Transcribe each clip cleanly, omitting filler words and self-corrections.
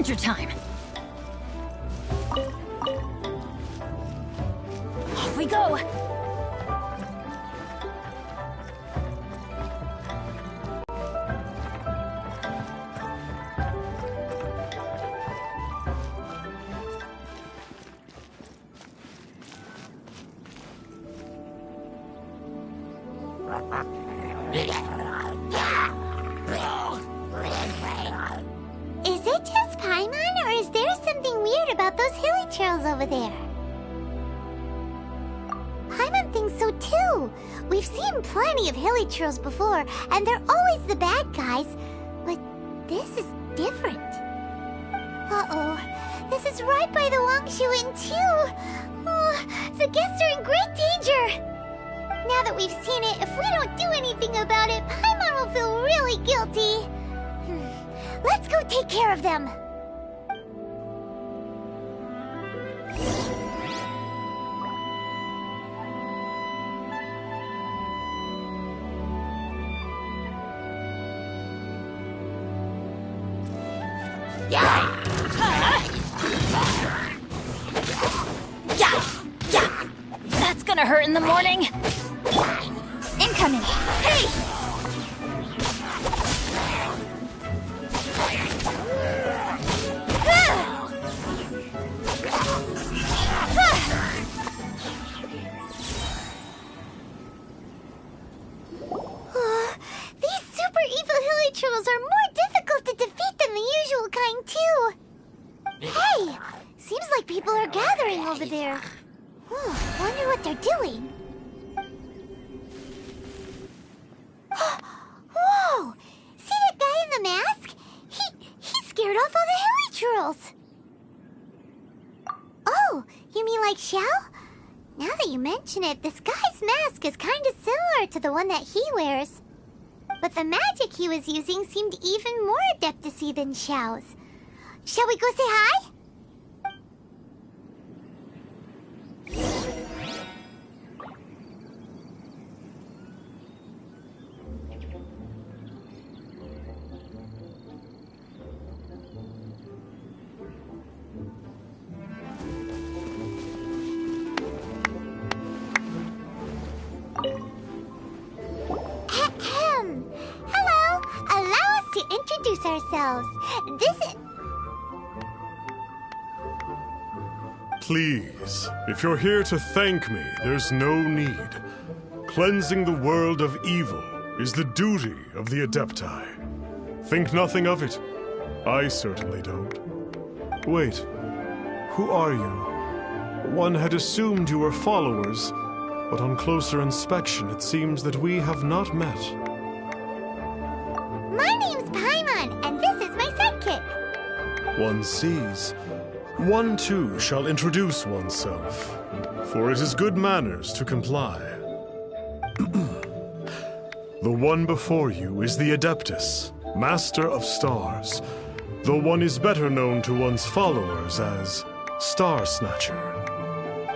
adventure time! Off we go! Is it just Paimon, or is there something weird about those hilly trails over there? Paimon thinks so too. We've seen plenty of hilly trails before, and they're always the bad guys. But this is different. Uh-oh. This is right by the Wangshu Inn too. Oh, the guests are in great danger. Now that we've seen it, if we don't do anything about it, Paimon will feel really guilty. Let's go take care of them. That's gonna hurt in the morning. Incoming. Hey! These super evil hilly trolls are more difficult to defeat than the usual kind too. Hey! Seems like people are gathering over there. Wonder what they're doing. Whoa! See that guy in the mask? He scared off all the hilly trolls. Oh, you mean like Xiao? Now that you mention it, this guy's mask is kind of similar to the one that he wears. But the magic he was using seemed even more adeptus-y than Xiao's. Shall we go say hi? Hello! Allow us to introduce ourselves. This is... Please, if you're here to thank me, there's no need. Cleansing the world of evil is the duty of the Adepti. Think nothing of it. I certainly don't. Wait, who are you? One had assumed you were followers, but on closer inspection it seems that we have not met. My name's Paimon, and this is my sidekick. One sees. One too shall introduce oneself, for it is good manners to comply. The one before you is the Adeptus, Master of Stars, though one is better known to one's followers as Star Snatcher.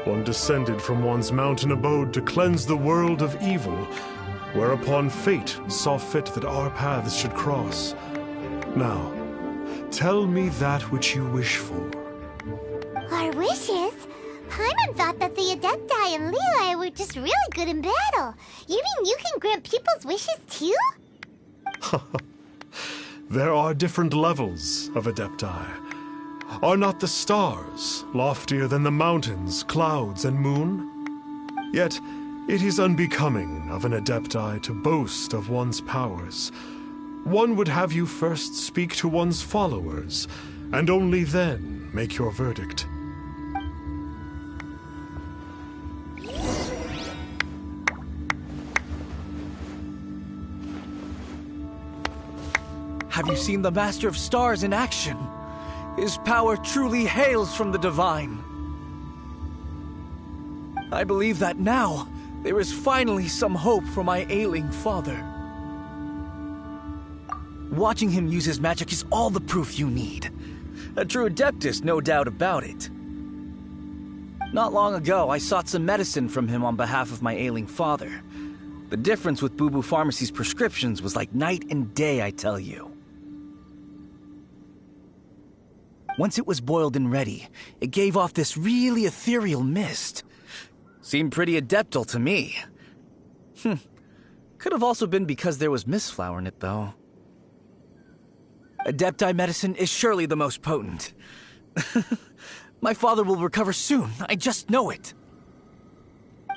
One descended from one's mountain abode to cleanse the world of evil, whereupon fate saw fit that our paths should cross. Now, tell me that which you wish for. Our wishes? Paimon thought that the Adepti and Leela were just really good in battle. You mean you can grant people's wishes too? There are different levels of Adepti. Are not the stars loftier than the mountains, clouds, and moon? Yet, it is unbecoming of an Adepti to boast of one's powers. One would have you first speak to one's followers, and only then make your verdict. Have you seen the Master of Stars in action? His power truly hails from the divine. I believe that now, there is finally some hope for my ailing father. Watching him use his magic is all the proof you need. A true Adeptus, no doubt about it. Not long ago, I sought some medicine from him on behalf of my ailing father. The difference with Boo Boo Pharmacy's prescriptions was like night and day, I tell you. Once it was boiled and ready, it gave off this really ethereal mist. Seemed pretty adeptal to me. Could have also been because there was mistflower in it, though. Adepti medicine is surely the most potent. My father will recover soon, I just know it.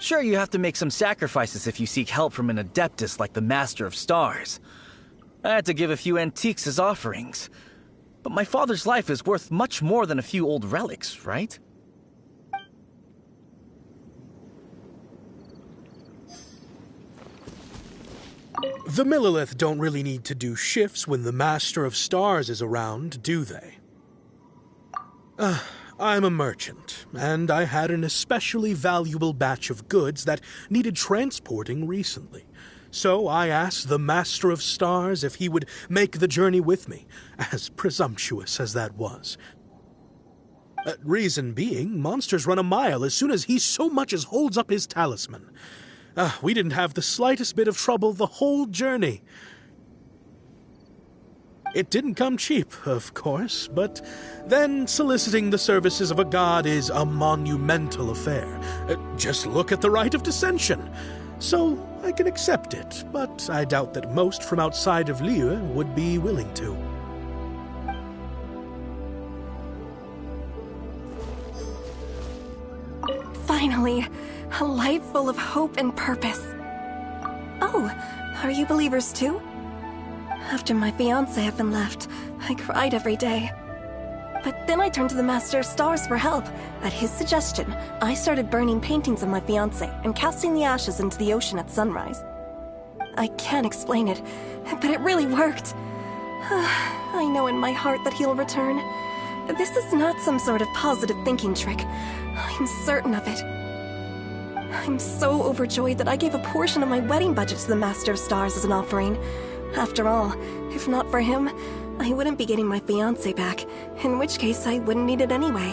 Sure, you have to make some sacrifices if you seek help from an Adeptus like the Master of Stars. I had to give a few antiques as offerings. But my father's life is worth much more than a few old relics, right? The Millilith don't really need to do shifts when the Master of Stars is around, do they? I'm a merchant, and I had an especially valuable batch of goods that needed transporting recently. So I asked the Master of Stars if he would make the journey with me, as presumptuous as that was. Reason being, monsters run a mile as soon as he so much as holds up his talisman. We didn't have the slightest bit of trouble the whole journey. It didn't come cheap, of course, but then soliciting the services of a god is a monumental affair. Just look at the Rite of Dissension. So I can accept it, but I doubt that most from outside of Liyue would be willing to. Finally, a life full of hope and purpose. Oh, are you believers too? After my fiancé had been left, I cried every day. But then I turned to the Master of Stars for help. At his suggestion, I started burning paintings of my fiancé and casting the ashes into the ocean at sunrise. I can't explain it, but it really worked. I know in my heart that he'll return. This is not some sort of positive thinking trick. I'm certain of it. I'm so overjoyed that I gave a portion of my wedding budget to the Master of Stars as an offering. After all, if not for him, I wouldn't be getting my fiancé back, in which case I wouldn't need it anyway.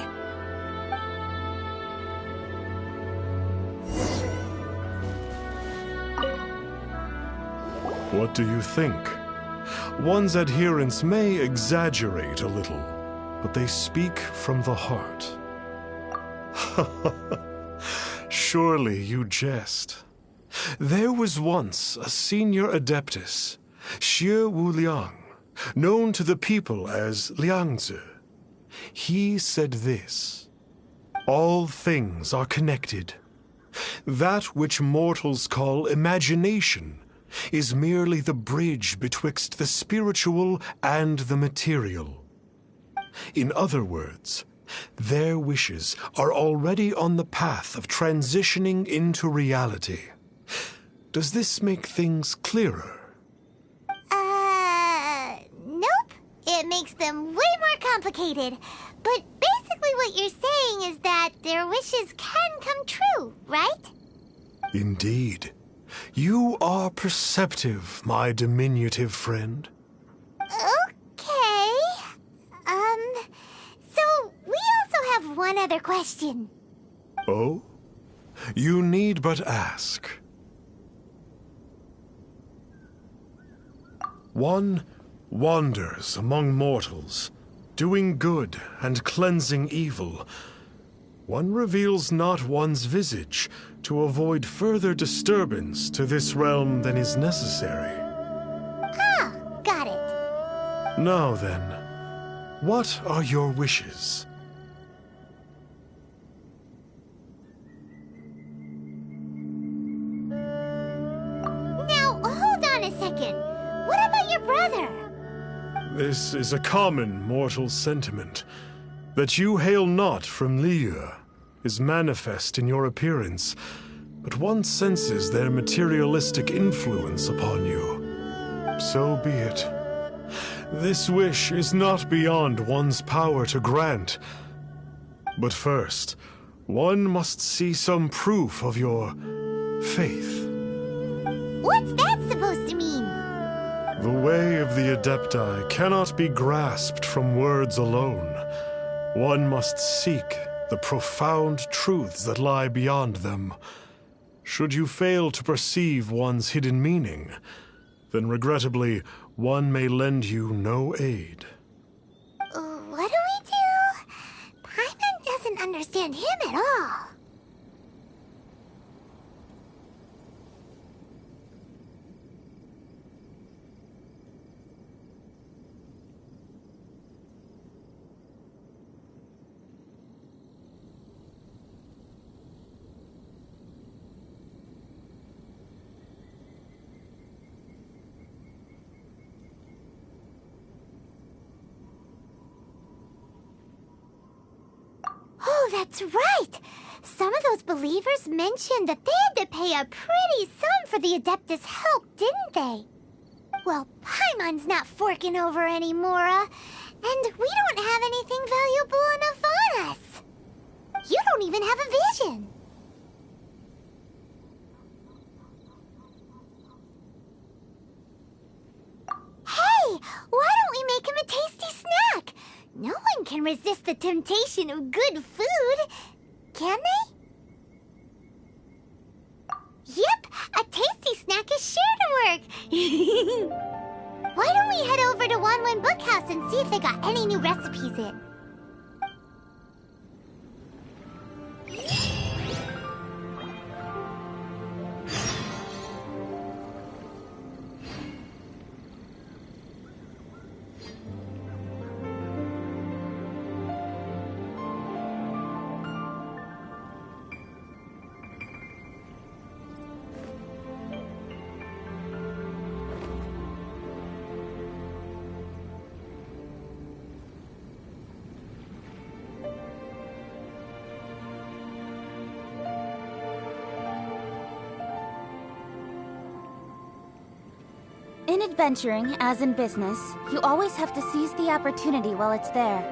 What do you think? One's adherents may exaggerate a little, but they speak from the heart. Surely you jest. There was once a senior Adeptus, Xie Wuliang, known to the people as Liangzi. He said this: all things are connected. That which mortals call imagination is merely the bridge betwixt the spiritual and the material. In other words, their wishes are already on the path of transitioning into reality. Does this make things clearer? Nope. It makes them way more complicated. But basically what you're saying is that their wishes can come true, right? Indeed. You are perceptive, my diminutive friend. Okay. So we also have one other question. Oh? You need but ask. One wanders among mortals, doing good and cleansing evil. One reveals not one's visage to avoid further disturbance to this realm than is necessary. Ah, got it. Now then, what are your wishes? Now, hold on a second. What about your brother? This is a common mortal sentiment. That you hail not from Liyue is manifest in your appearance, but one senses their materialistic influence upon you. So be it. This wish is not beyond one's power to grant. But first, one must see some proof of your faith. What's that supposed to mean? The way of the Adepti cannot be grasped from words alone. One must seek the profound truths that lie beyond them. Should you fail to perceive one's hidden meaning, then regrettably, one may lend you no aid. What do we do? understand him at all. Oh, that's right! Some of those believers mentioned that they had to pay a pretty sum for the Adeptus' help, didn't they? Well, Paimon's not forking over anymore, and we don't have anything valuable enough on us. You don't even have a vision. Hey, why don't we make him a tasty snack? No one can resist the temptation of good food, can they? Yep, a tasty snack is sure to work. Why don't we head over to Wanwen Bookhouse and see if they got any new recipes in? In adventuring, as in business, you always have to seize the opportunity while it's there.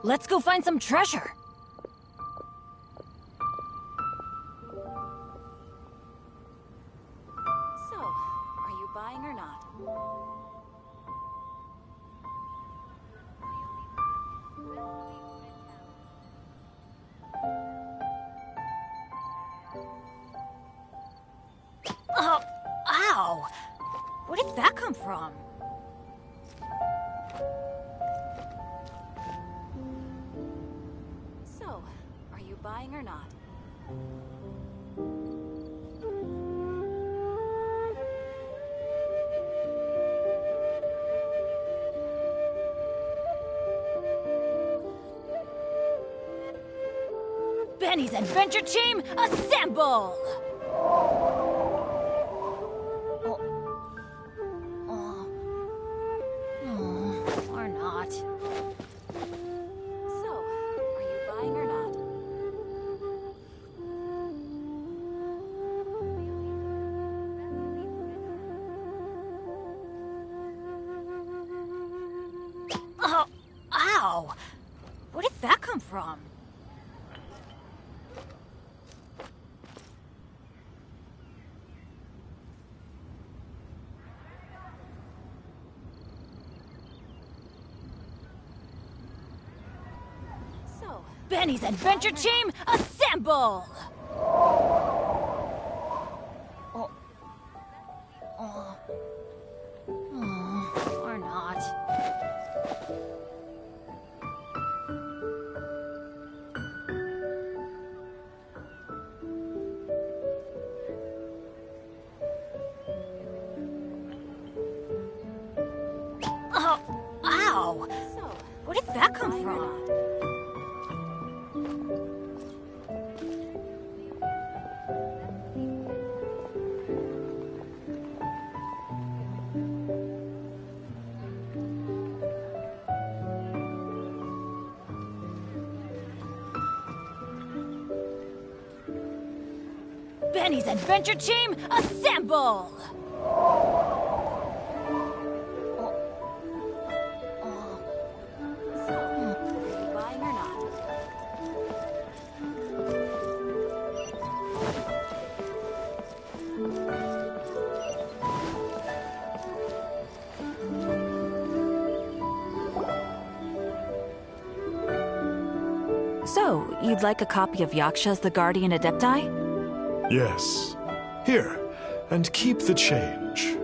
Let's go find some treasure. So, are you buying or not? Oh, ow! Where did that come from? So, are you buying or not? Benny's Adventure Team, assemble! Or not. So, are you buying or not? Oh, ow! Where did that come from? Benny's Adventure Team, assemble! Or not. Oh, ow! Where did that come from? Benny's Adventure Team, assemble! So, are you buying or not? So, you'd like a copy of Yaksha's The Guardian Adepti? Yes. Here, and keep the change.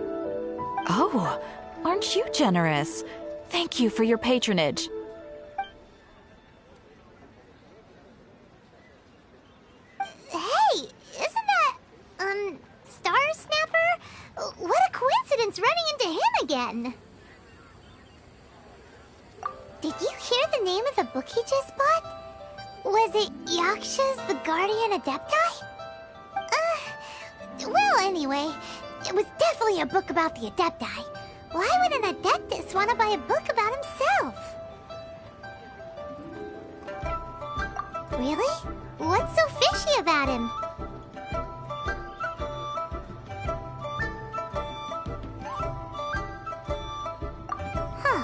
Oh, aren't you generous? Thank you for your patronage. Hey, isn't that, Star Snapper? What a coincidence running into him again. Did you hear the name of the book he just bought? Was it Yaksha's The Guardian Adepti? Well, anyway, it was definitely a book about the Adepti. Why would an Adeptus want to buy a book about himself? Really? What's so fishy about him? Huh.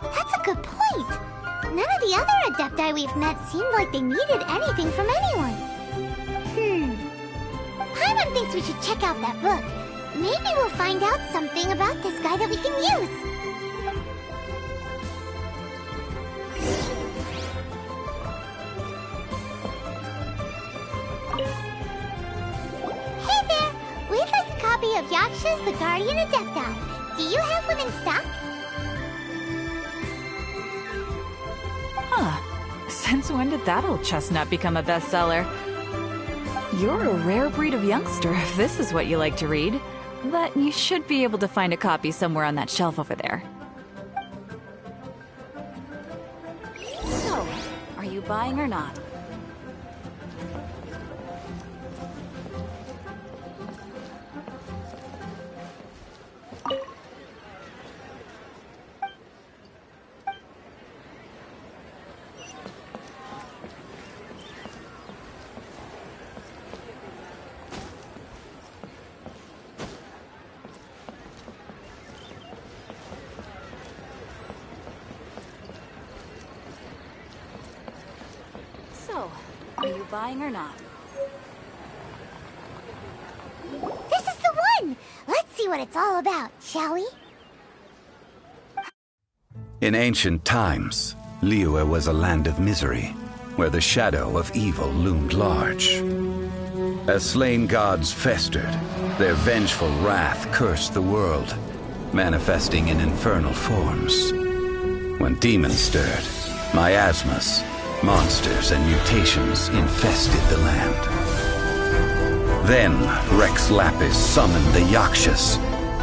That's a good point. None of the other Adepti we've met seemed like they needed anything from anyone. Paimon thinks we should check out that book. Maybe we'll find out something about this guy that we can use. Hey there! We'd like a copy of Yaksha's The Guardian Adepti. Do you have one in stock? Huh. Since when did that old chestnut become a bestseller? You're a rare breed of youngster if this is what you like to read. But you should be able to find a copy somewhere on that shelf over there. So, are you buying or not? So, are you buying or not? This is the one! Let's see what it's all about, shall we? In ancient times, Liyue was a land of misery, where the shadow of evil loomed large. As slain gods festered, their vengeful wrath cursed the world, manifesting in infernal forms. When demons stirred, miasmas, monsters, and mutations infested the land. Then Rex Lapis summoned the Yakshas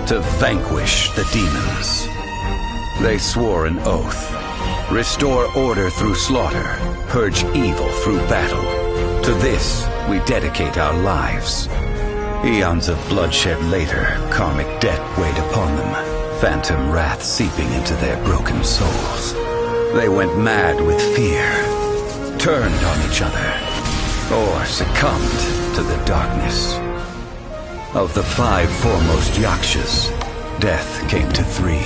to vanquish the demons. They swore an oath: restore order through slaughter, purge evil through battle. To this, we dedicate our lives. Eons of bloodshed later, karmic debt weighed upon them, phantom wrath seeping into their broken souls. They went mad with fear, turned on each other, or succumbed to the darkness. Of the 5 foremost Yakshas, death came to 3,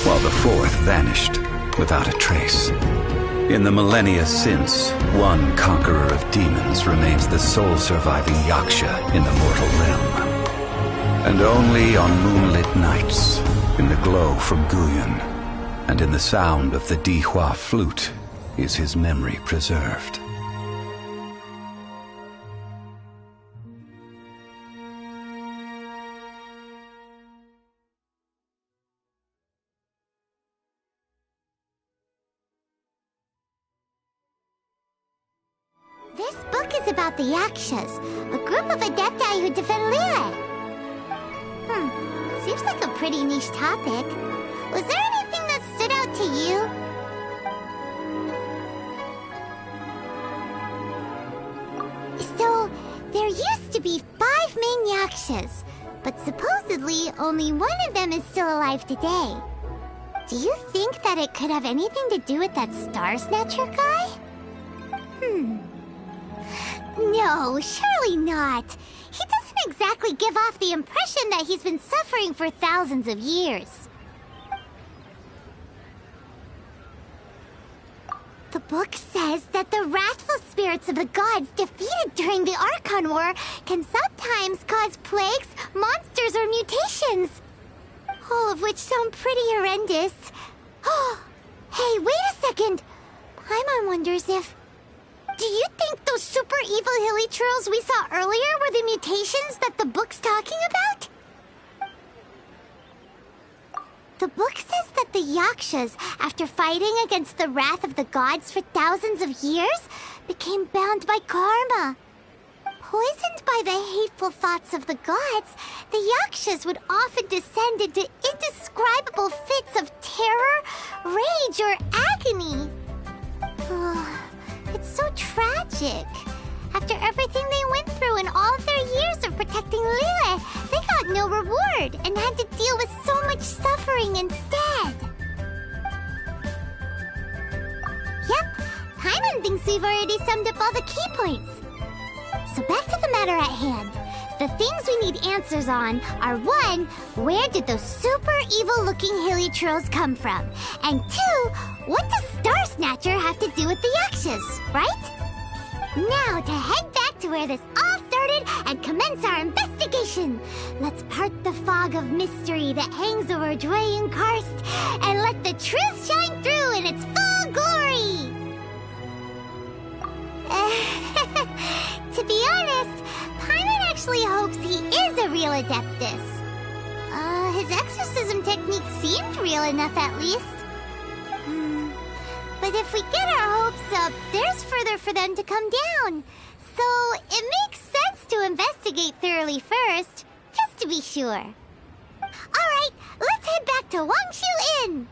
while the 4th vanished without a trace. In the millennia since, one conqueror of demons remains the sole surviving Yaksha in the mortal realm. And only on moonlit nights, in the glow from Guyon, and in the sound of the Dihua flute, is his memory preserved. This book is about the Yakshas, a group of adepti who defend Liyue. Seems like a pretty niche topic. Was there anything that stood out to you? So, there used to be 5 main Yakshas, but supposedly only one of them is still alive today. Do you think that it could have anything to do with that Star Snatcher guy? No, surely not. He doesn't exactly give off the impression that he's been suffering for thousands of years. The book says that the wrathful spirits of the gods defeated during the Archon War can sometimes cause plagues, monsters, or mutations. All of which sound pretty horrendous. Oh, hey, wait a second. Paimon wonders if... Do you think those super evil hilichurls we saw earlier were the mutations that the book's talking about? The book says that the Yakshas, after fighting against the wrath of the gods for thousands of years, became bound by karma. Poisoned by the hateful thoughts of the gods, the Yakshas would often descend into indescribable fits of terror, rage, or agony. It's so tragic. After everything they went through in all of their years of protecting Liyue, they got no reward and had to deal with so much suffering instead. Yep, Paimon thinks we've already summed up all the key points. So back to the matter at hand. The things we need answers on are 1, where did those super evil-looking hilichurls come from? And 2, what does Star Snatcher have to do with the Yakshas, right? Now to head back to where this all started and commence our investigation. Let's part the fog of mystery that hangs over Dwayne Karst and let the truth shine through in its full glory. To be honest, Paimon actually hopes he is a real Adeptus. His exorcism technique seemed real enough at least. But if we get our hopes up, there's further for them to come down. So it makes sense to investigate thoroughly first, just to be sure. Alright, let's head back to Wangshu Inn!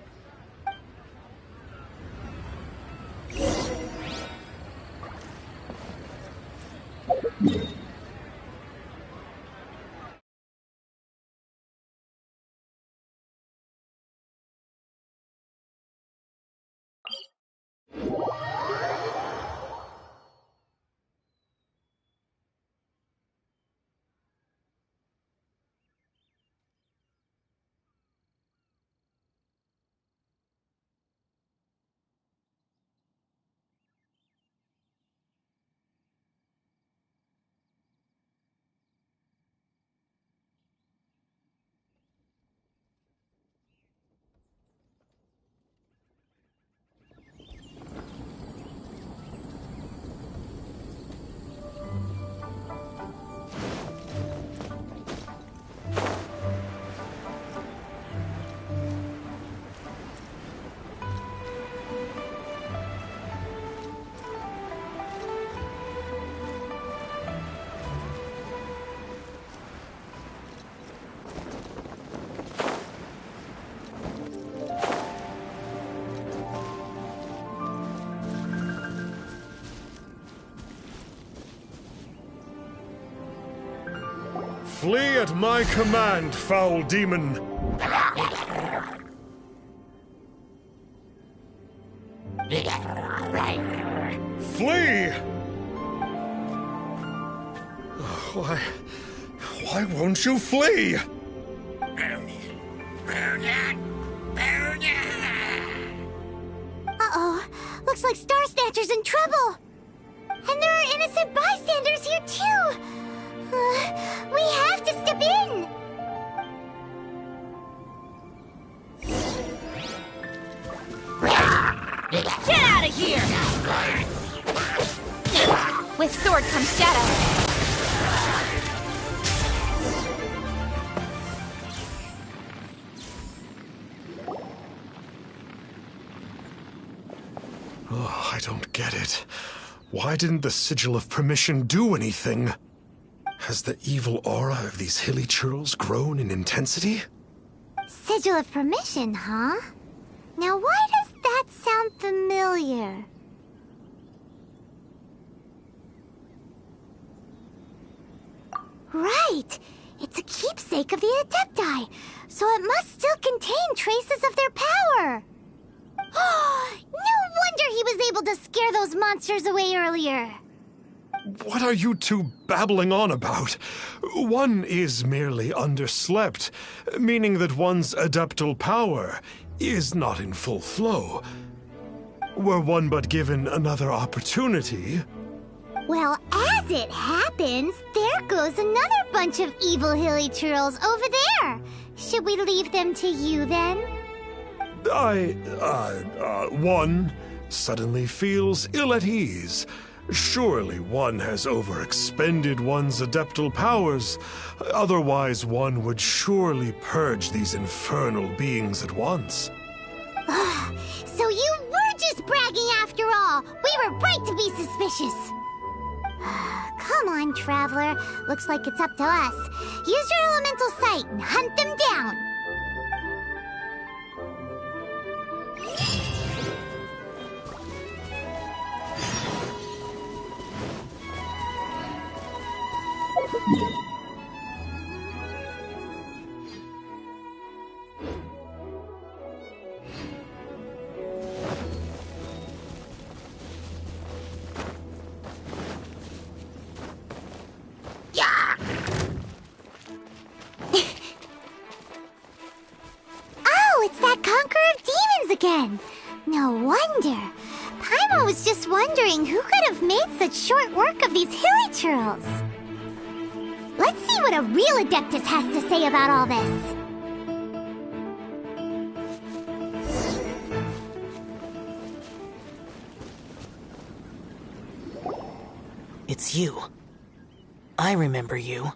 Flee at my command, foul demon! Flee! Why won't you flee? Uh-oh. Looks like Star Snatcher's in trouble. And there are innocent bystanders here, too. We have to step in. Get out of here! With sword comes shadow. Oh, I don't get it. Why didn't the Sigil of Permission do anything? Has the evil aura of these hilly churls grown in intensity? Sigil of Permission, huh? Now why does that sound familiar? Right! It's a keepsake of the Adepti, so it must still contain traces of their power! No wonder he was able to scare those monsters away earlier! What are you two babbling on about? One is merely underslept, meaning that one's adeptal power is not in full flow. Were one but given another opportunity... Well, as it happens, there goes another bunch of evil hilly churls over there. Should we leave them to you, then? One suddenly feels ill at ease. Surely one has overexpended one's adeptal powers. Otherwise, one would surely purge these infernal beings at once. So you were just bragging after all. We were right to be suspicious. Come on, Traveler. Looks like it's up to us. Use your elemental sight and hunt them down. Oh, it's that Conqueror of Demons again. No wonder. Paimon was just wondering who could have made such short work of these hilly churls. Let's see what a real Adeptus has to say about all this. It's you. I remember you.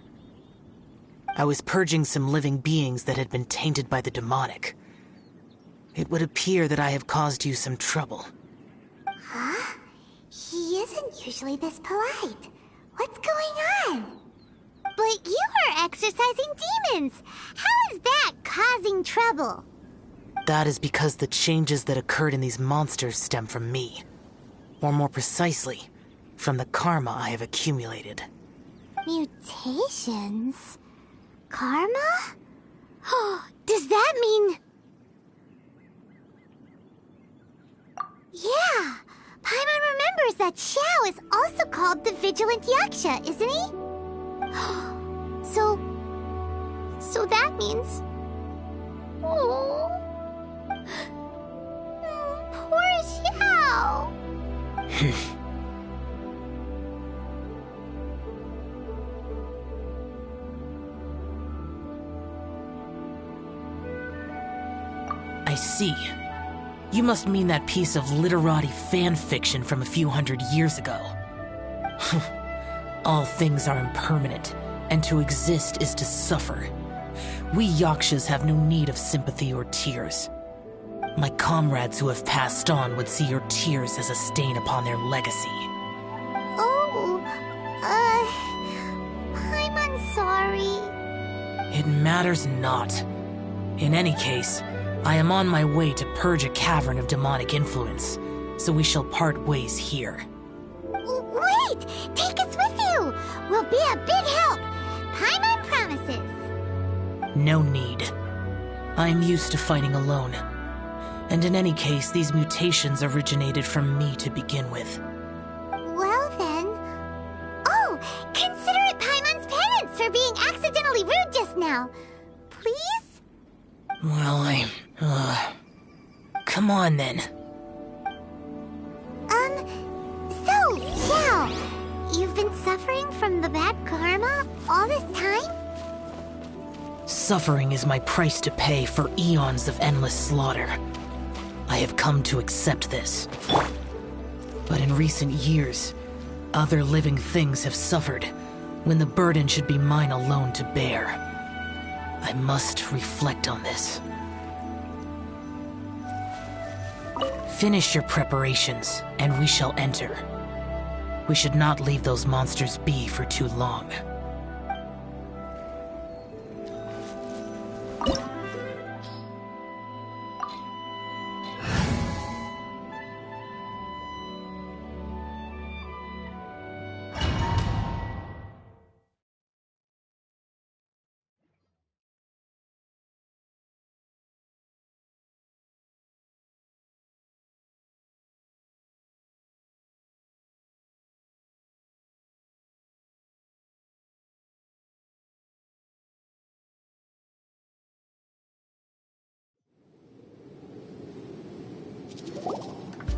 I was purging some living beings that had been tainted by the demonic. It would appear that I have caused you some trouble. Huh? He isn't usually this polite. What's going on? But you are exorcising demons. How is that causing trouble? That is because the changes that occurred in these monsters stem from me. Or more precisely, from the karma I have accumulated. Mutations? Karma? Oh, does that mean... Yeah, Paimon remembers that Xiao is also called the Vigilant Yaksha, isn't he? So that means... Oh... Poor Xiao! I see. You must mean that piece of literati fan fiction from a few hundred years ago. All things are impermanent, and to exist is to suffer. We Yakshas have no need of sympathy or tears. My comrades who have passed on would see your tears as a stain upon their legacy. Oh, I'm sorry. It matters not. In any case, I am on my way to purge a cavern of demonic influence, so we shall part ways here. Wait! Take us with you! We'll be a big help! Paimon promises No need. I'm used to fighting alone. And in any case, these mutations originated from me to begin with. Well then... Oh! Consider it Paimon's penance for being accidentally rude just now. Please? Well, come on then. So, yeah. You've been suffering from the bad karma all this time? Suffering is my price to pay for eons of endless slaughter. I have come to accept this. But in recent years, other living things have suffered, when the burden should be mine alone to bear. I must reflect on this. Finish your preparations, and we shall enter. We should not leave those monsters be for too long.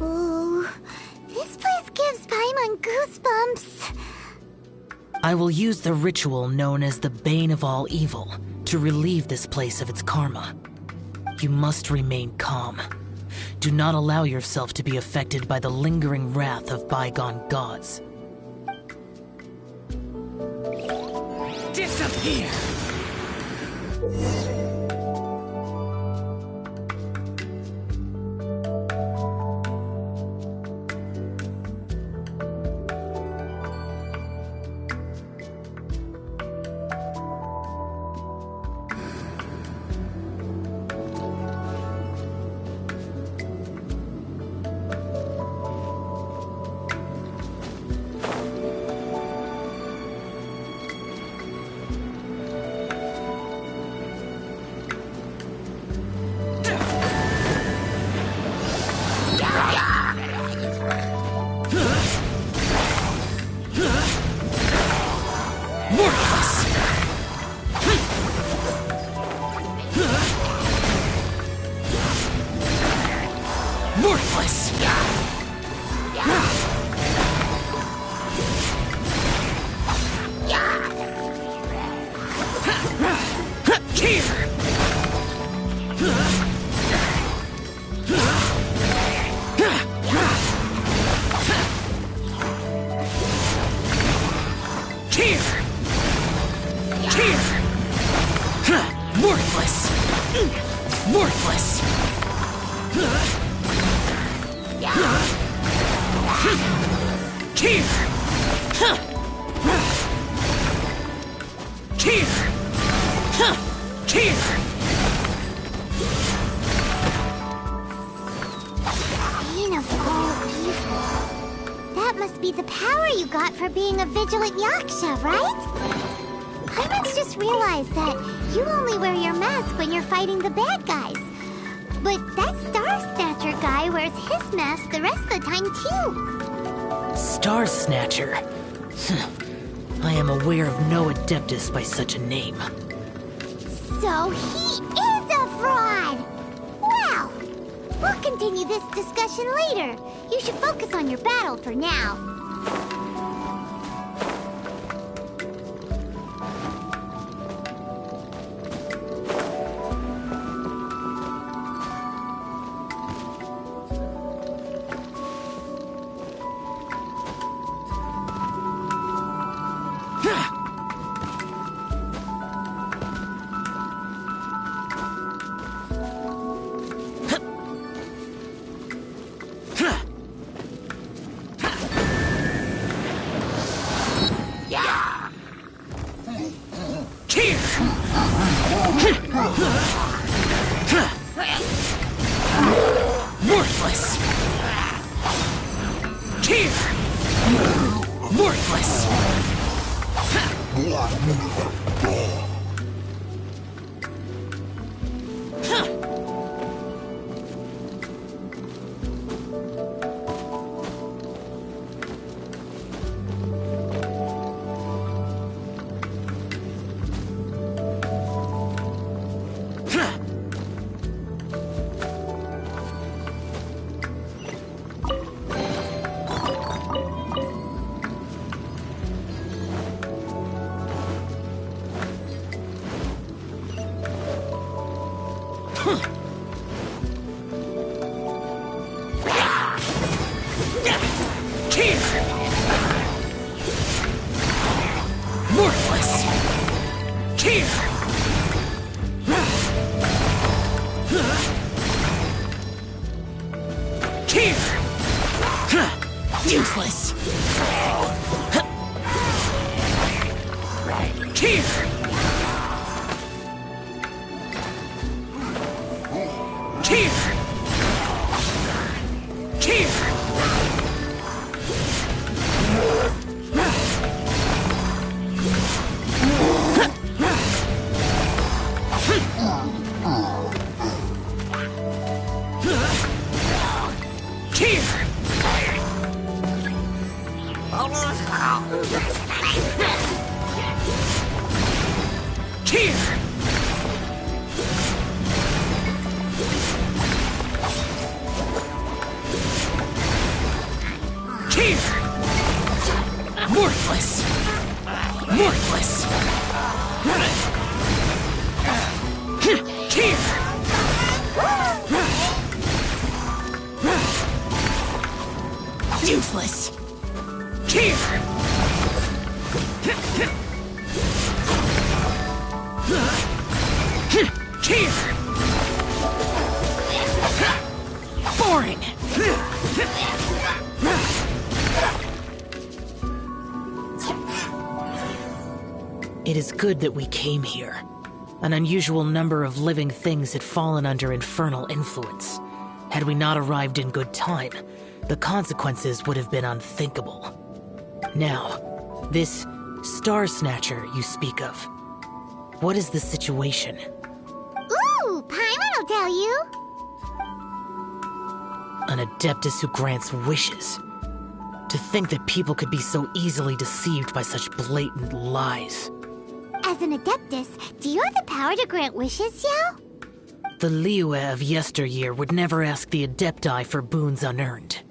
Ooh, this place gives Paimon goosebumps. I will use the ritual known as the Bane of All Evil to relieve this place of its karma. You must remain calm. Do not allow yourself to be affected by the lingering wrath of bygone gods. Disappear! Bane of all evil. That must be the power you got for being a vigilant Yaksha, right? I must just realize that you only wear your mask when you're fighting the bad guys. But that Star Snatcher guy wears his mask the rest of the time, too. Star Snatcher? I am aware of no Adeptus by such a name. So he is a fraud! Well, we'll continue this discussion later. You should focus on your battle for now. Worthless! Here! Worthless! Useless! Here! Here! Here! Worthless! Worthless! Useless! Boring! It is good that we came here. An unusual number of living things had fallen under infernal influence. Had we not arrived in good time, the consequences would have been unthinkable. Now, this Star Snatcher you speak of, what is the situation? Ooh, Paimon will tell you. An Adeptus who grants wishes. To think that people could be so easily deceived by such blatant lies. As an Adeptus, do you have the power to grant wishes, Yao? The Liyue of yesteryear would never ask the Adepti for boons unearned.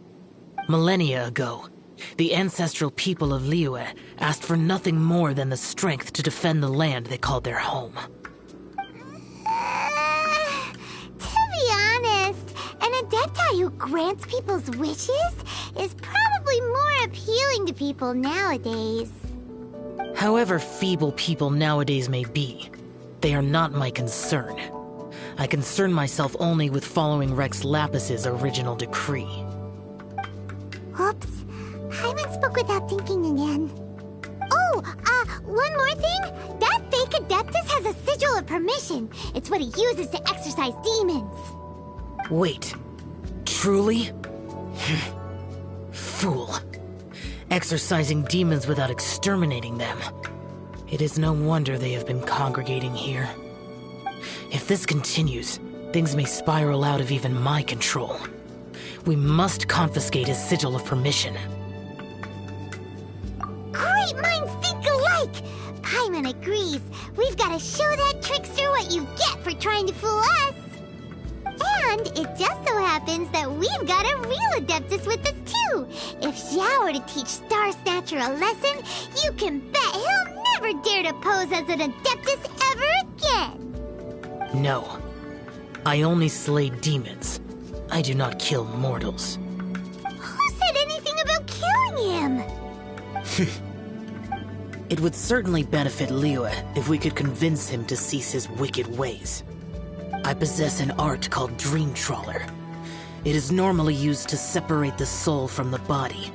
Millennia ago, the ancestral people of Liyue asked for nothing more than the strength to defend the land they called their home. To be honest, an Adepti who grants people's wishes is probably more appealing to people nowadays. However feeble people nowadays may be, they are not my concern. I concern myself only with following Rex Lapis's original decree. Oops. Paimon spoke without thinking again. Oh, one more thing. That fake Adeptus has a sigil of permission. It's what he uses to exorcise demons. Wait. Truly? Fool. Exorcising demons without exterminating them. It is no wonder they have been congregating here. If this continues, things may spiral out of even my control. We must confiscate his sigil of permission. Great minds think alike! Paimon agrees. We've got to show that trickster what you get for trying to fool us. And it just so happens that we've got a real Adeptus with us too. If Xiao were to teach Star Snatcher a lesson, you can bet he'll never dare to pose as an Adeptus ever again. No. I only slay demons. I do not kill mortals. Who said anything about killing him? It would certainly benefit Liyue if we could convince him to cease his wicked ways. I possess an art called Dream Trawler. It is normally used to separate the soul from the body,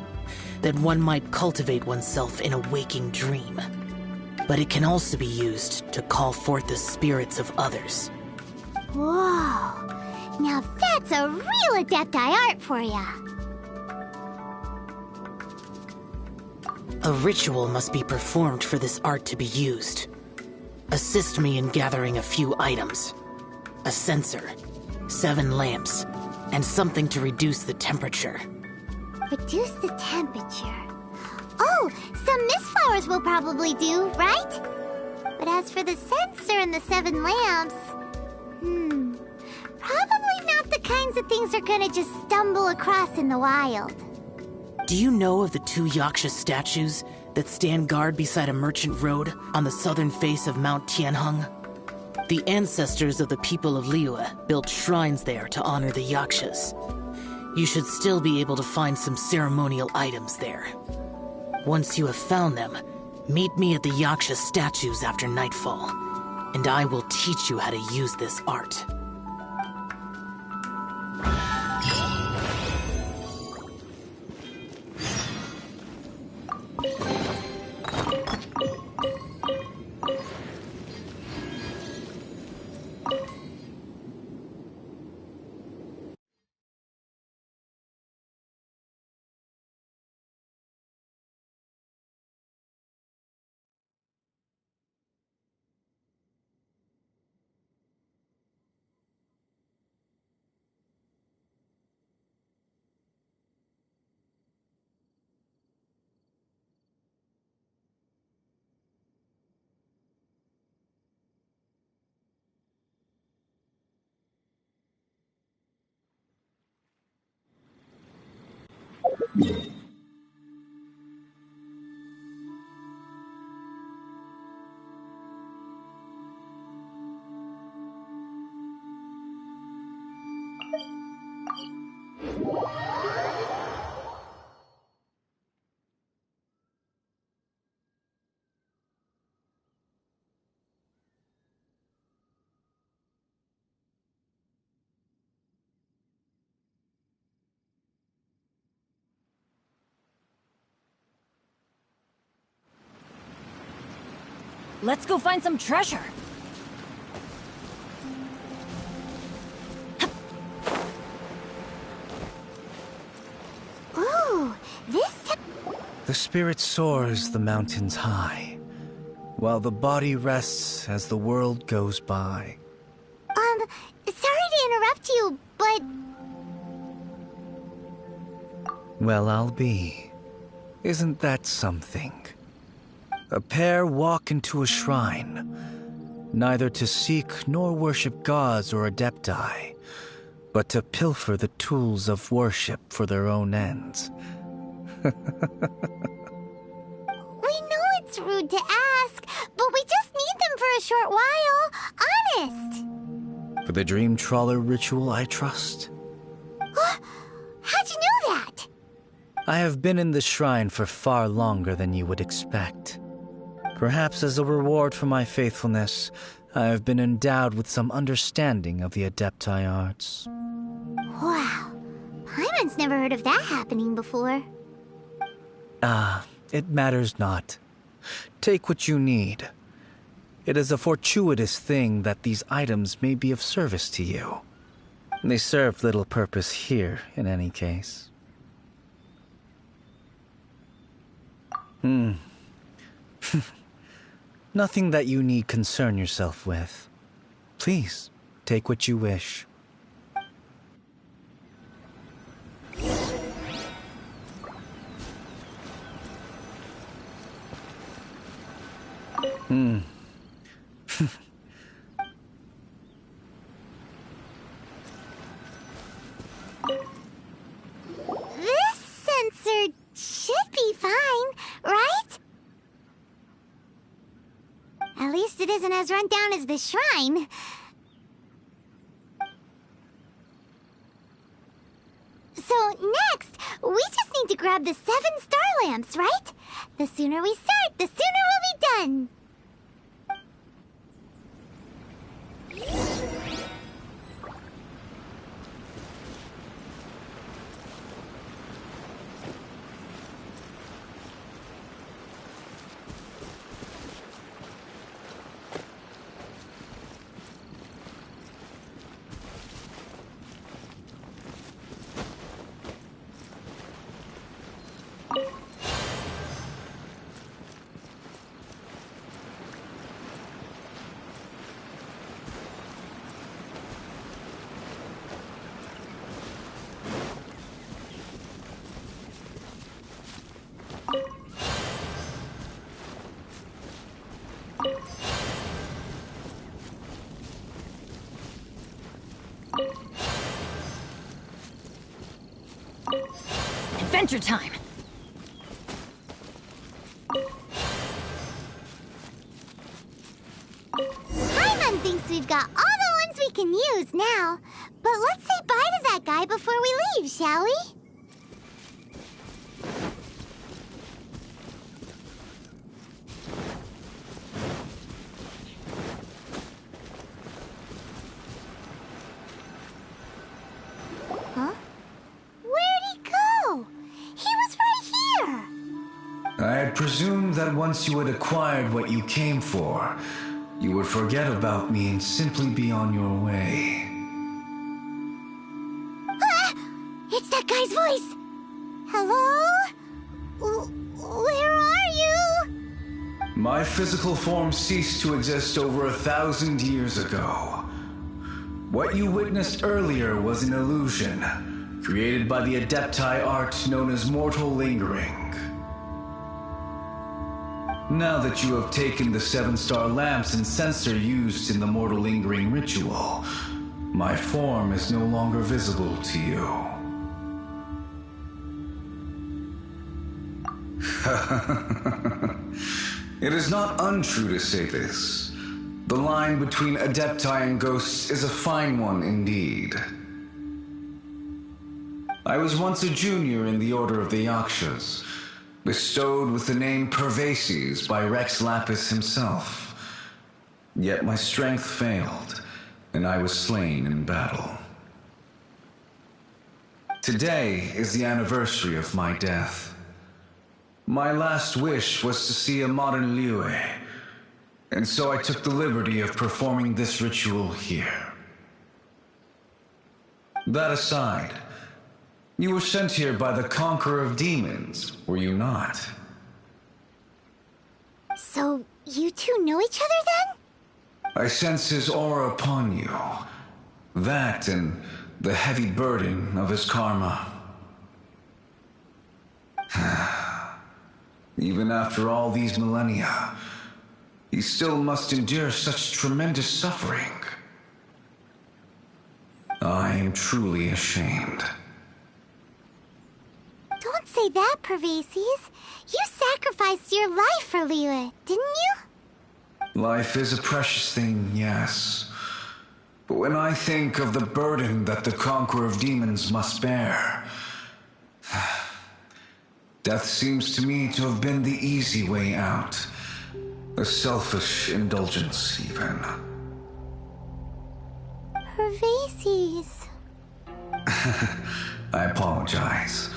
that one might cultivate oneself in a waking dream. But it can also be used to call forth the spirits of others. Whoa. Now that's a real Adepti art for ya. A ritual must be performed for this art to be used. Assist me in gathering a few items. A censer, 7 lamps, and something to reduce the temperature. Reduce the temperature. Oh, some mist flowers will probably do, right? But as for the censer and the 7 lamps... probably not the kinds of things they're gonna just stumble across in the wild. Do you know of the 2 Yaksha statues that stand guard beside a merchant road on the southern face of Mount Tianheng? The ancestors of the people of Liyue built shrines there to honor the Yakshas. You should still be able to find some ceremonial items there. Once you have found them, meet me at the Yaksha statues after nightfall, and I will teach you how to use this art. Let's go find some treasure. Ooh, The spirit soars the mountains high, while the body rests as the world goes by. Sorry to interrupt you, but... Well, I'll be. Isn't that something? A pair walk into a shrine, neither to seek nor worship gods or adepti, but to pilfer the tools of worship for their own ends. We know it's rude to ask, but we just need them for a short while. Honest. For the dream trawler ritual, I trust. How'd you know that? I have been in the shrine for far longer than you would expect. Perhaps as a reward for my faithfulness, I have been endowed with some understanding of the adepti arts. Wow. Paimon's never heard of that happening before. It matters not. Take what you need. It is a fortuitous thing that these items may be of service to you. They served little purpose here, in any case. Nothing that you need concern yourself with. Please, take what you wish. This sensor should be fine, right? At least it isn't as run down as the shrine. So next, we just need to grab the 7 star lamps, right? The sooner we start, the sooner we'll be done. Adventure time! Paimon thinks we've got all the ones we can use now. But let's say bye to that guy before we leave, shall we? Huh? Where'd he go? He was right here! I had presumed that once you had acquired what you came for, you would forget about me and simply be on your way. It's that guy's voice! Hello? Where are you? My physical form ceased to exist over 1,000 years ago. What you witnessed earlier was an illusion, created by the adepti art known as mortal lingering. Now that you have taken the 7-star lamps and sensor used in the mortal lingering ritual, my form is no longer visible to you. It is not untrue to say this. The line between Adepti and ghosts is a fine one indeed. I was once a junior in the Order of the Yakshas, bestowed with the name Pervases by Rex Lapis himself. Yet my strength failed, and I was slain in battle. Today is the anniversary of my death. My last wish was to see a modern Liyue, and so I took the liberty of performing this ritual here. That aside, you were sent here by the Conqueror of Demons, were you not? So, you two know each other then? I sense his aura upon you. That and the heavy burden of his karma. Even after all these millennia, he still must endure such tremendous suffering. I am truly ashamed. Don't say that, Pervases. You sacrificed your life for Liyue, didn't you? Life is a precious thing, yes. But when I think of the burden that the Conqueror of Demons must bear, death seems to me to have been the easy way out. A selfish indulgence, even. Pervases. I apologize.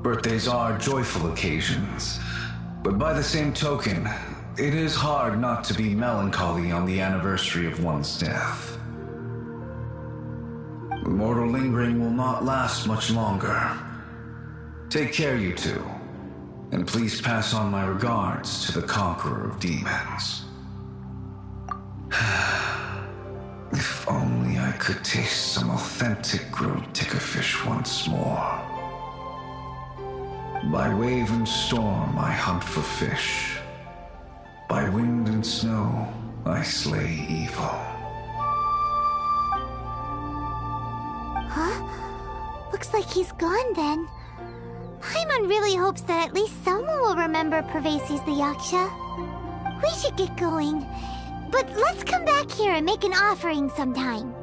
Birthdays are joyful occasions, but by the same token, it is hard not to be melancholy on the anniversary of one's death. The mortal lingering will not last much longer. Take care, you two, and please pass on my regards to the Conqueror of Demons. If only I could taste some authentic grilled fish once more. By wave and storm I hunt for fish. By wind and snow I slay evil. Huh? Looks like he's gone then. Paimon really hopes that at least someone will remember Pervases the Yaksha. We should get going. But let's come back here and make an offering sometime.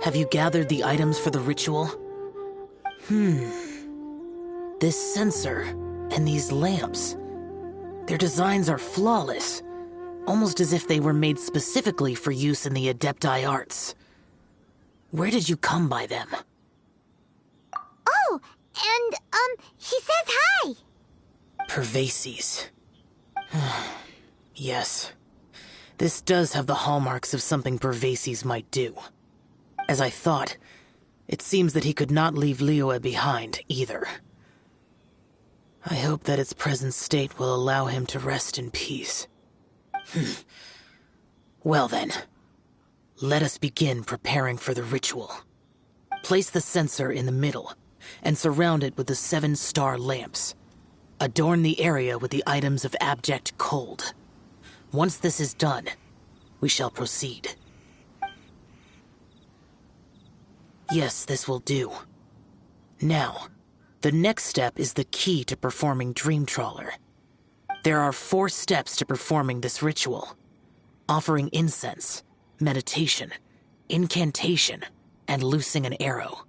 Have you gathered the items for the ritual? This sensor and these lamps. Their designs are flawless, almost as if they were made specifically for use in the Adepti arts. Where did you come by them? Oh, and, he says hi! Pervases. Yes. This does have the hallmarks of something Pervases might do. As I thought, it seems that he could not leave Liyue behind, either. I hope that its present state will allow him to rest in peace. Well then, let us begin preparing for the ritual. Place the censer in the middle, and surround it with the 7-star lamps. Adorn the area with the items of abject cold. Once this is done, we shall proceed. Yes, this will do. Now, the next step is the key to performing Dream Trawler. There are 4 steps to performing this ritual: offering incense, meditation, incantation, and loosing an arrow.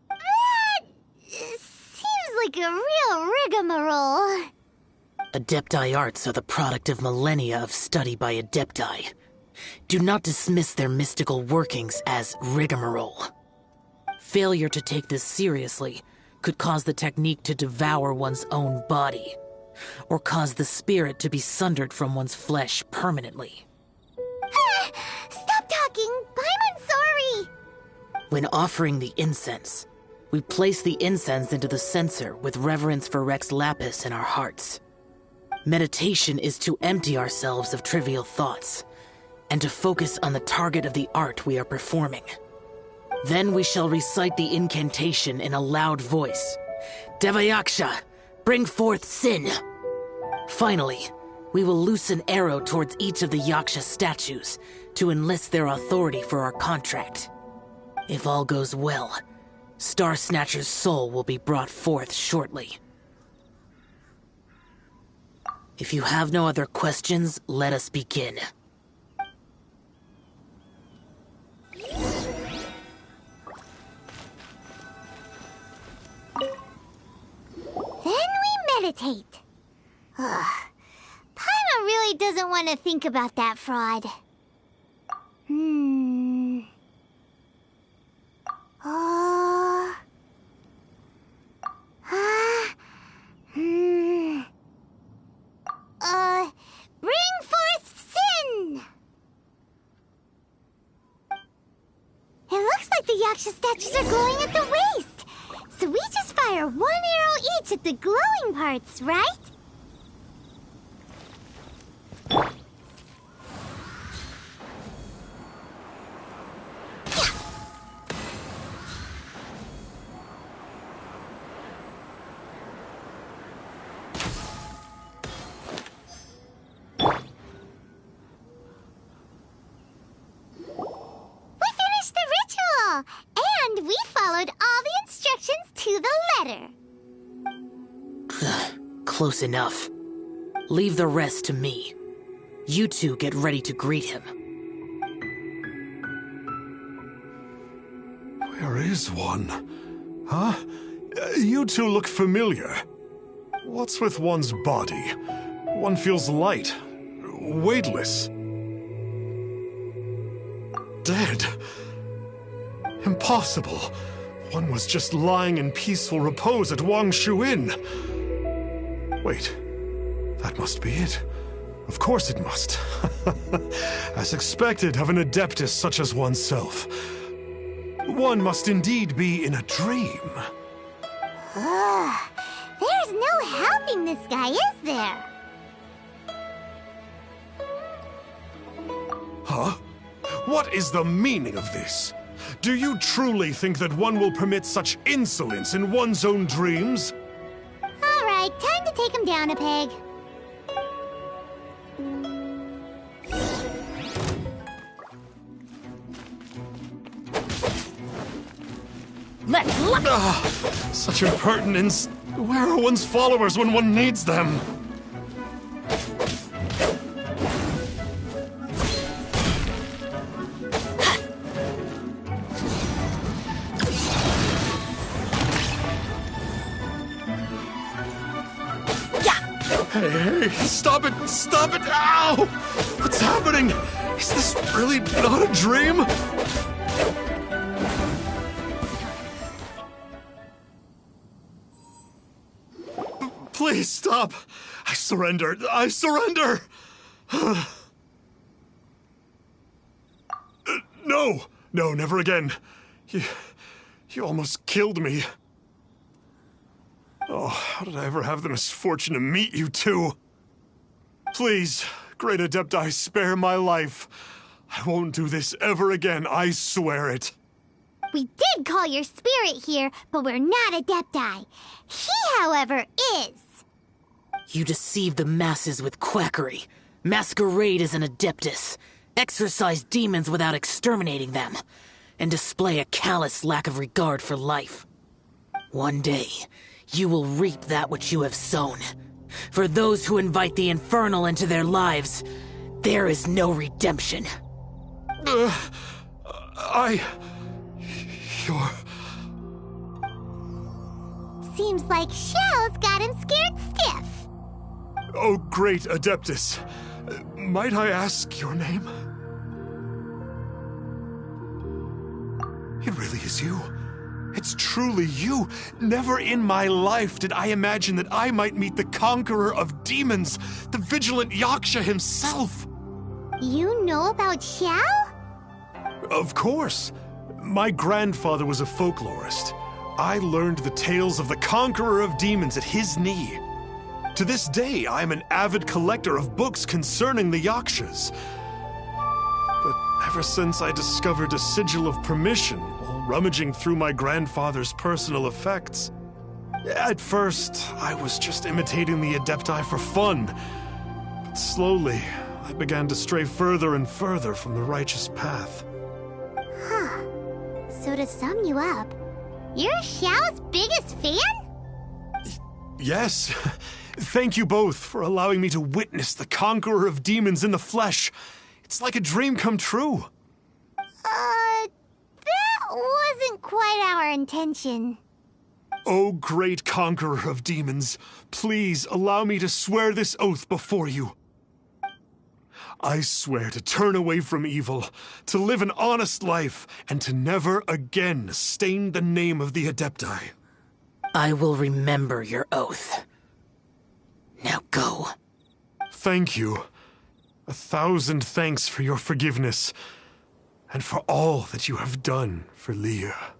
That seems like a real rigmarole. Adepti arts are the product of millennia of study by Adepti. Do not dismiss their mystical workings as rigmarole. Failure to take this seriously could cause the technique to devour one's own body, or cause the spirit to be sundered from one's flesh permanently. Stop talking! I'm sorry! When offering the incense, we place the incense into the censer with reverence for Rex Lapis in our hearts. Meditation is to empty ourselves of trivial thoughts, and to focus on the target of the art we are performing. Then we shall recite the incantation in a loud voice. Devayaksha, bring forth sin! Finally, we will loose an arrow towards each of the Yaksha statues to enlist their authority for our contract. If all goes well, Star Snatcher's soul will be brought forth shortly. If you have no other questions, let us begin. Then we meditate. Ugh. Paimon really doesn't want to think about that fraud. Bring forth sin! It looks like the Yaksha statues are glowing at the waist. So we just fire 1 arrow each at the glowing parts, right? And we followed all the instructions to the letter. Close enough. Leave the rest to me. You two get ready to greet him. Where is one? Huh? You two look familiar. What's with one's body? One feels light, weightless. Dead. Impossible. One was just lying in peaceful repose at Wang Shu Inn. Wait, that must be it. Of course it must. As expected of an adeptus such as oneself. One must indeed be in a dream. There's no helping this guy, is there? Huh? What is the meaning of this? Do you truly think that one will permit such insolence in one's own dreams? All right, time to take him down a peg. Let's look! Such impertinence. Where are one's followers when one needs them? Hey, stop it! Stop it! Ow! What's happening? Is this really not a dream? Please stop! I surrender! I surrender! No! No, never again. You almost killed me. Oh, how did I ever have the misfortune to meet you two? Please, Great Adepti, spare my life. I won't do this ever again, I swear it. We did call your spirit here, but we're not Adepti. He, however, is. You deceive the masses with quackery, masquerade as an Adeptus, exorcise demons without exterminating them, and display a callous lack of regard for life. One day, you will reap that which you have sown. For those who invite the infernal into their lives, there is no redemption. You're... Seems like Xiao's got him scared stiff. Oh, great Adeptus. Might I ask your name? It really is you. It's truly you. Never in my life did I imagine that I might meet the conqueror of demons, the vigilant Yaksha himself. You know about Xiao? Of course. My grandfather was a folklorist. I learned the tales of the conqueror of demons at his knee. To this day, I am an avid collector of books concerning the Yakshas. But ever since I discovered a sigil of permission while rummaging through my grandfather's personal effects, at first, I was just imitating the Adepti for fun. But slowly, I began to stray further and further from the righteous path. Huh. So to sum you up, you're Xiao's biggest fan? Yes. Thank you both for allowing me to witness the conqueror of demons in the flesh. It's like a dream come true. That wasn't quite our intention. Oh, great conqueror of demons, please allow me to swear this oath before you. I swear to turn away from evil, to live an honest life, and to never again stain the name of the Adepti. I will remember your oath. Now go. Thank you. 1,000 thanks for your forgiveness, and for all that you have done for Leah.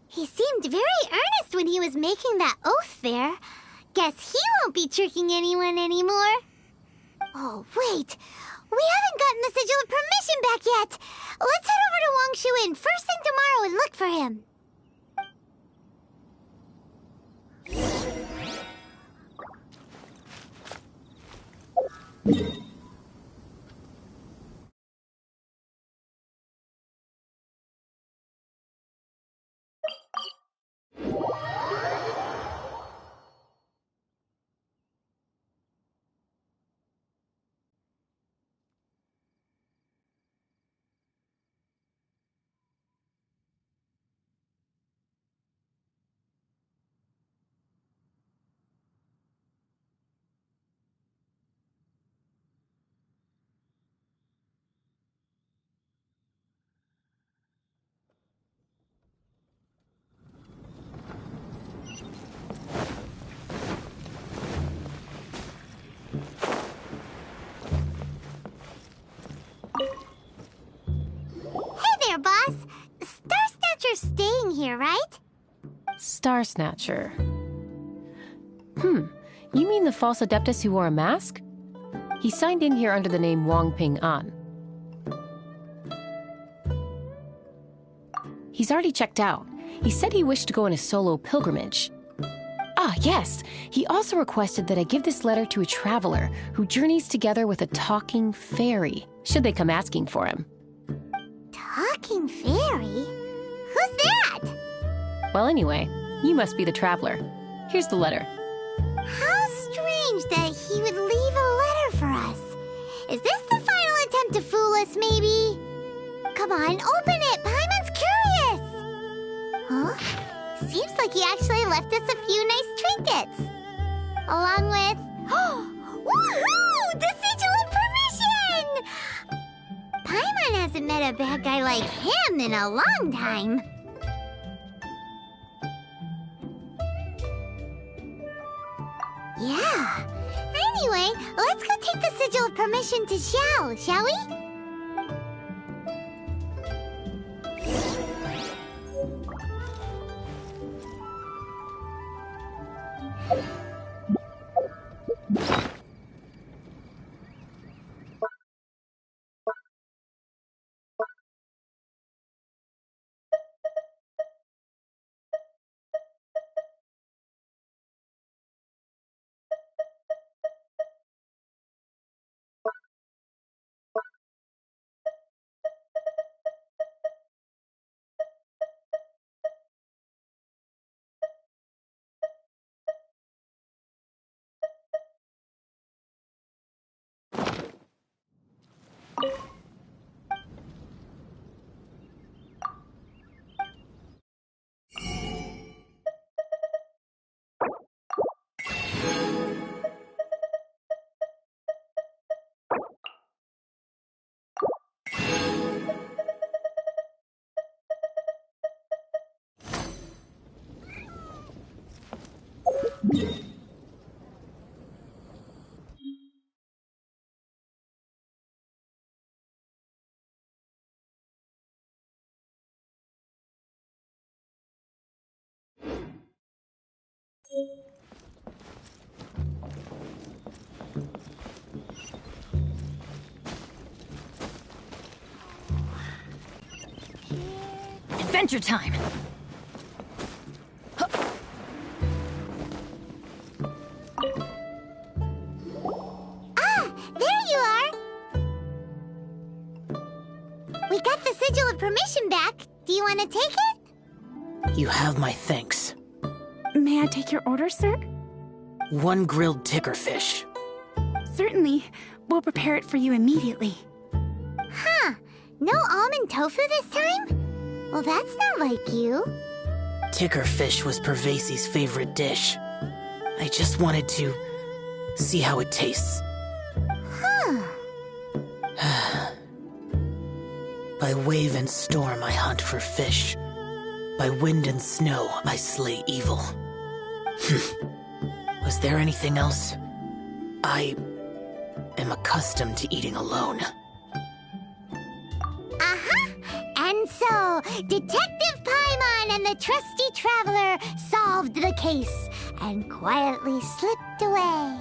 He seemed very earnest when he was making that oath there. Guess he won't be tricking anyone anymore. Oh, wait. We haven't gotten the sigil of permission back yet. Let's head over to Wangshu first thing tomorrow and look for him. Hey there, boss. Star Snatcher's staying here, right? Star Snatcher. You mean the false Adeptus who wore a mask? He signed in here under the name Wang Ping An. He's already checked out. He said he wished to go on a solo pilgrimage. Ah, yes. He also requested that I give this letter to a traveler who journeys together with a talking fairy, should they come asking for him. Talking fairy? Who's that? Well, anyway, you must be the traveler. Here's the letter. How strange that he would leave a letter for us. Is this the final attempt to fool us, maybe? Come on, open it! Paimon's curious! Huh? Seems like he actually left us a few nice trinkets. Along with... Woohoo! The sigil of permission! Paimon hasn't met a bad guy like him in a long time. Yeah. Anyway, let's go take the sigil of permission to Xiao, shall we? Adventure time! Ah, there you are! We got the sigil of permission back. Do you want to take it? You have my thanks. May I take your order, sir? 1 grilled tickerfish. Certainly. We'll prepare it for you immediately. Huh. No almond tofu this time? Well, that's not like you. Tickerfish was Pervasi's favorite dish. I just wanted to see how it tastes. Huh. By wave and storm I hunt for fish. By wind and snow I slay evil. Was there anything else? I am accustomed to eating alone. Uh-huh. And so, Detective Paimon and the trusty traveler solved the case and quietly slipped away.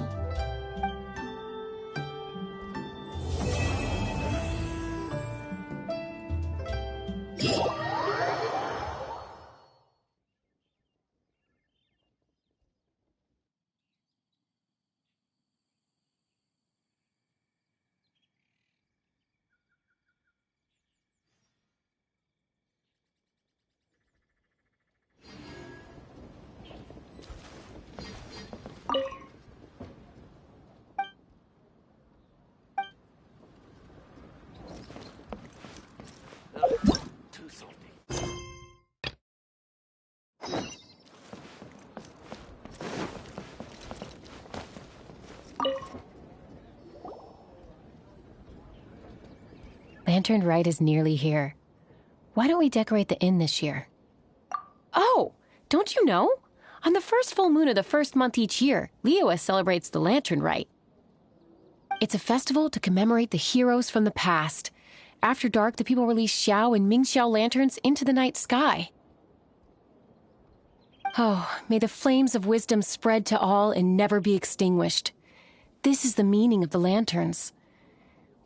Too salty. Lantern Rite is nearly here. Why don't we decorate the inn this year? Oh, don't you know? On the first full moon of the first month each year, Liyue celebrates the Lantern Rite. It's a festival to commemorate the heroes from the past. After dark, the people release Xiao and Mingxiao lanterns into the night sky. Oh, may the flames of wisdom spread to all and never be extinguished. This is the meaning of the lanterns.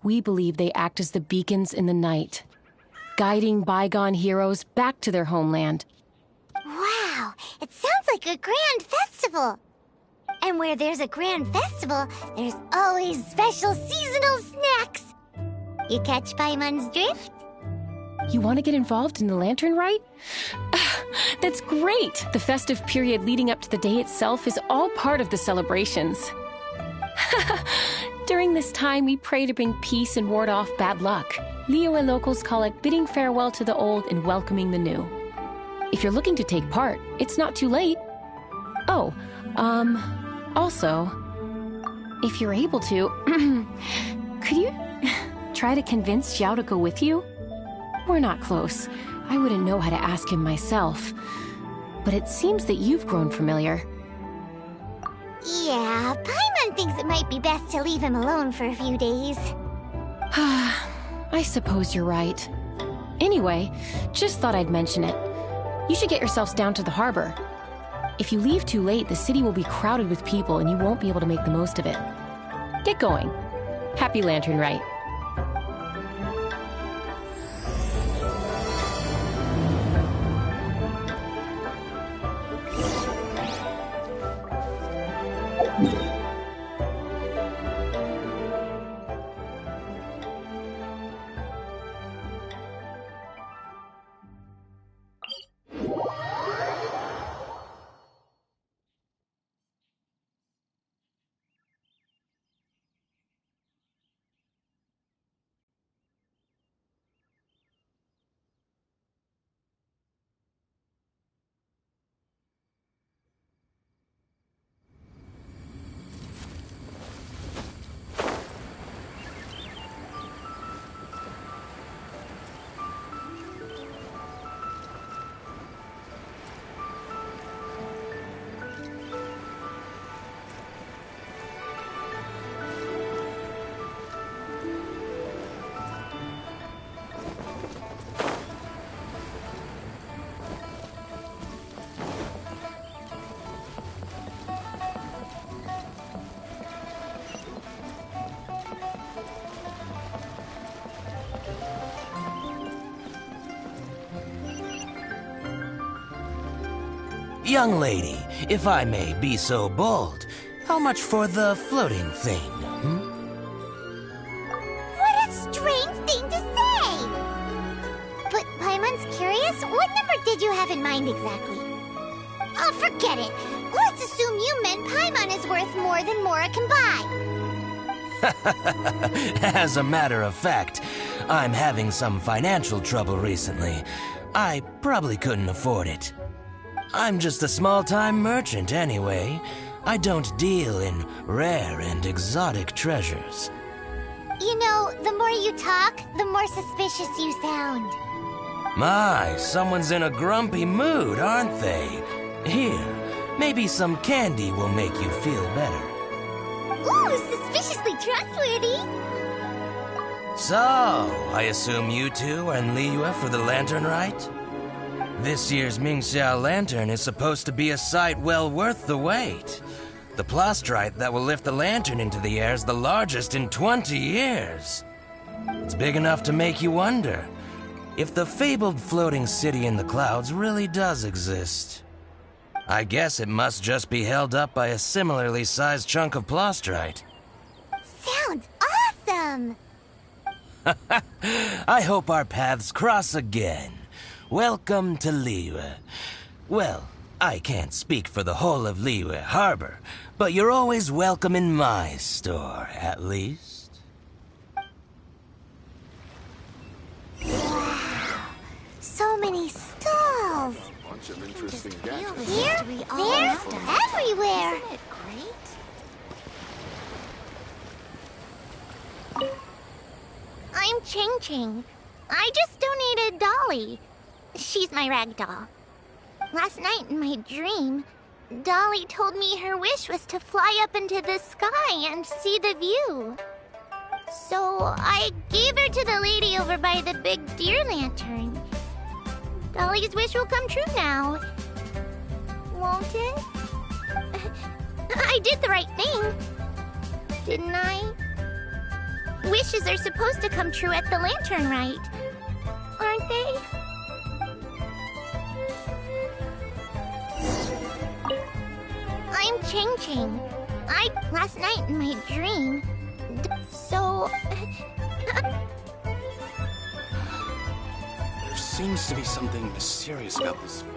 We believe they act as the beacons in the night, guiding bygone heroes back to their homeland. Wow, it sounds like a grand festival. And where there's a grand festival, there's always special seasonal snacks. You catch Paimon's drift? You want to get involved in the Lantern Rite? That's great! The festive period leading up to the day itself is all part of the celebrations. During this time, we pray to bring peace and ward off bad luck. Liyue locals call it bidding farewell to the old and welcoming the new. If you're looking to take part, it's not too late. Oh, also, if you're able to, could you try to convince Xiao to go with you? We're not close. I wouldn't know how to ask him myself. But it seems that you've grown familiar. Yeah, Paimon thinks it might be best to leave him alone for a few days. I suppose you're right. Anyway, just thought I'd mention it. You should get yourselves down to the harbor. If you leave too late, the city will be crowded with people and you won't be able to make the most of it. Get going. Happy Lantern Rite. Young lady, if I may be so bold, how much for the floating thing, hmm? What a strange thing to say! But Paimon's curious, what number did you have in mind exactly? Oh, forget it. Let's assume you meant Paimon is worth more than Mora can buy. As a matter of fact, I'm having some financial trouble recently. I probably couldn't afford it. I'm just a small-time merchant anyway. I don't deal in rare and exotic treasures. You know, the more you talk, the more suspicious you sound. My, someone's in a grumpy mood, aren't they? Here, maybe some candy will make you feel better. Ooh, suspiciously trustworthy. So, I assume you two are in Liyue for the lantern rite? This year's Mingxiao lantern is supposed to be a sight well worth the wait. The plastrite that will lift the lantern into the air is the largest in 20 years. It's big enough to make you wonder if the fabled floating city in the clouds really does exist. I guess it must just be held up by a similarly sized chunk of plastrite. Sounds awesome! I hope our paths cross again. Welcome to Liyue. Well, I can't speak for the whole of Liyue Harbor, but you're always welcome in my store, at least. Wow, so many stalls. Bunch of interesting gadgets. Here, there, everywhere. Isn't it great? I'm Ching Ching. I just donated Dolly. She's my rag doll. Last night in my dream, Dolly told me her wish was to fly up into the sky and see the view. So I gave her to the lady over by the big deer lantern. Dolly's wish will come true now. Won't it? I did the right thing, didn't I? Wishes are supposed to come true at the lantern rite, aren't they? I'm Ching Ching. Last night in my dream, so... There seems to be something mysterious about this photograph.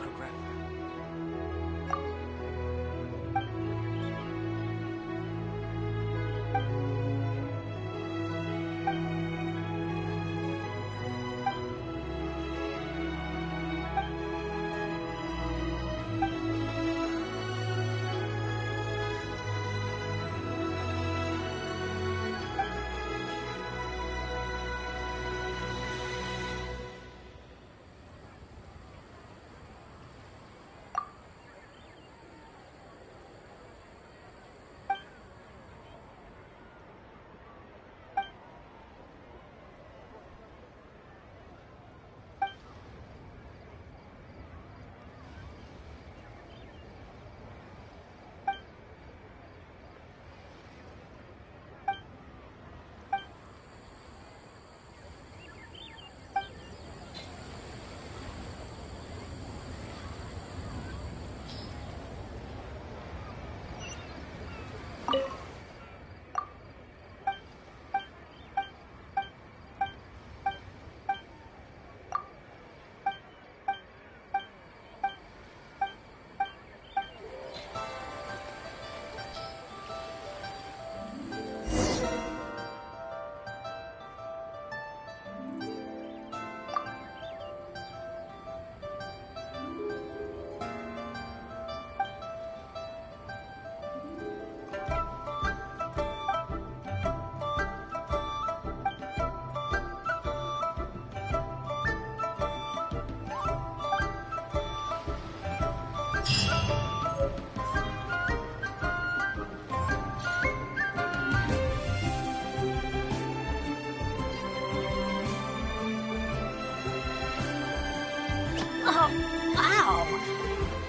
Wow!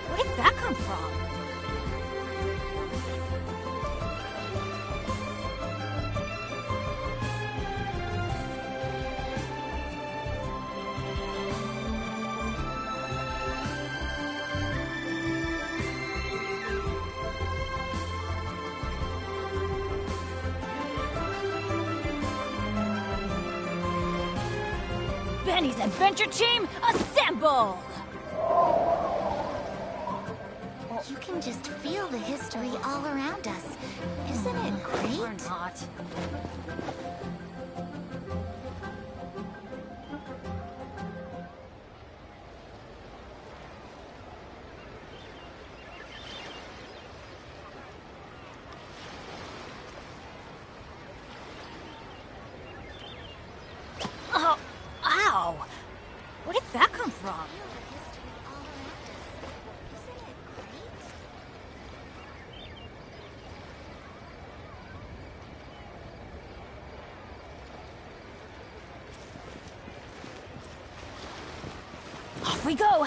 Where did that come from? Jenny's adventure team, assemble! You can just feel the history all around us. Isn't it great? Or not. Oh, ow! Where did that come from? Off we go!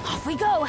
Off we go!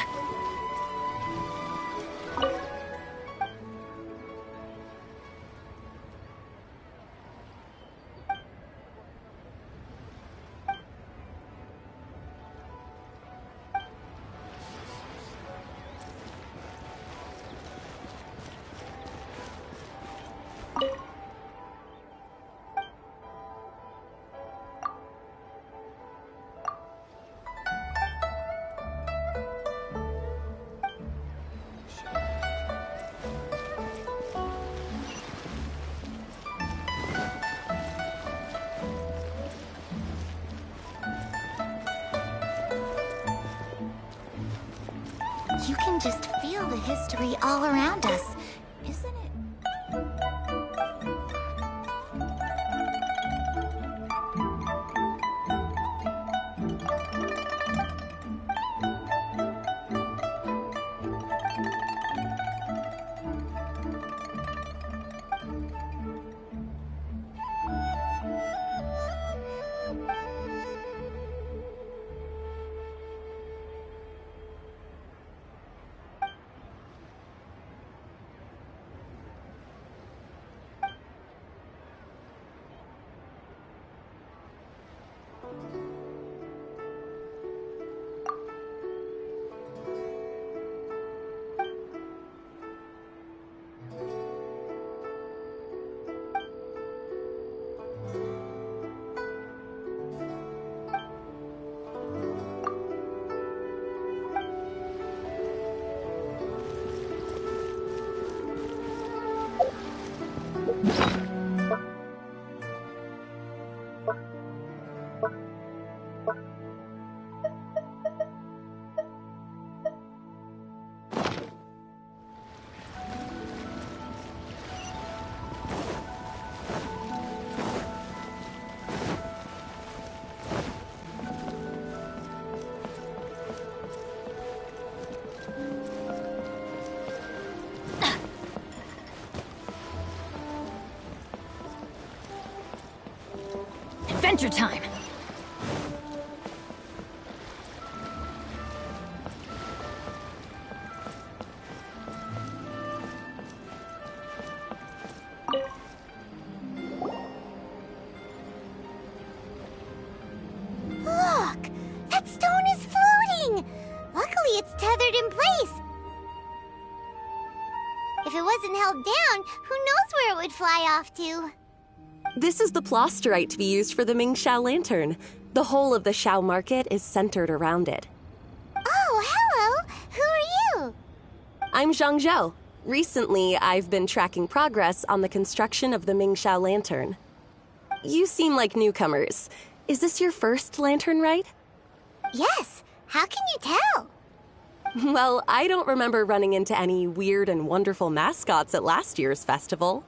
You can just feel the history all around us, isn't it? Adventure time! If it wasn't held down, who knows where it would fly off to? This is the plasterite to be used for the Mingxiao lantern. The whole of the Xiao market is centered around it. Oh, hello! Who are you? I'm Zhang Zhou. Recently, I've been tracking progress on the construction of the Mingxiao lantern. You seem like newcomers. Is this your first lantern rite? Yes. How can you tell? Well, I don't remember running into any weird and wonderful mascots at last year's festival.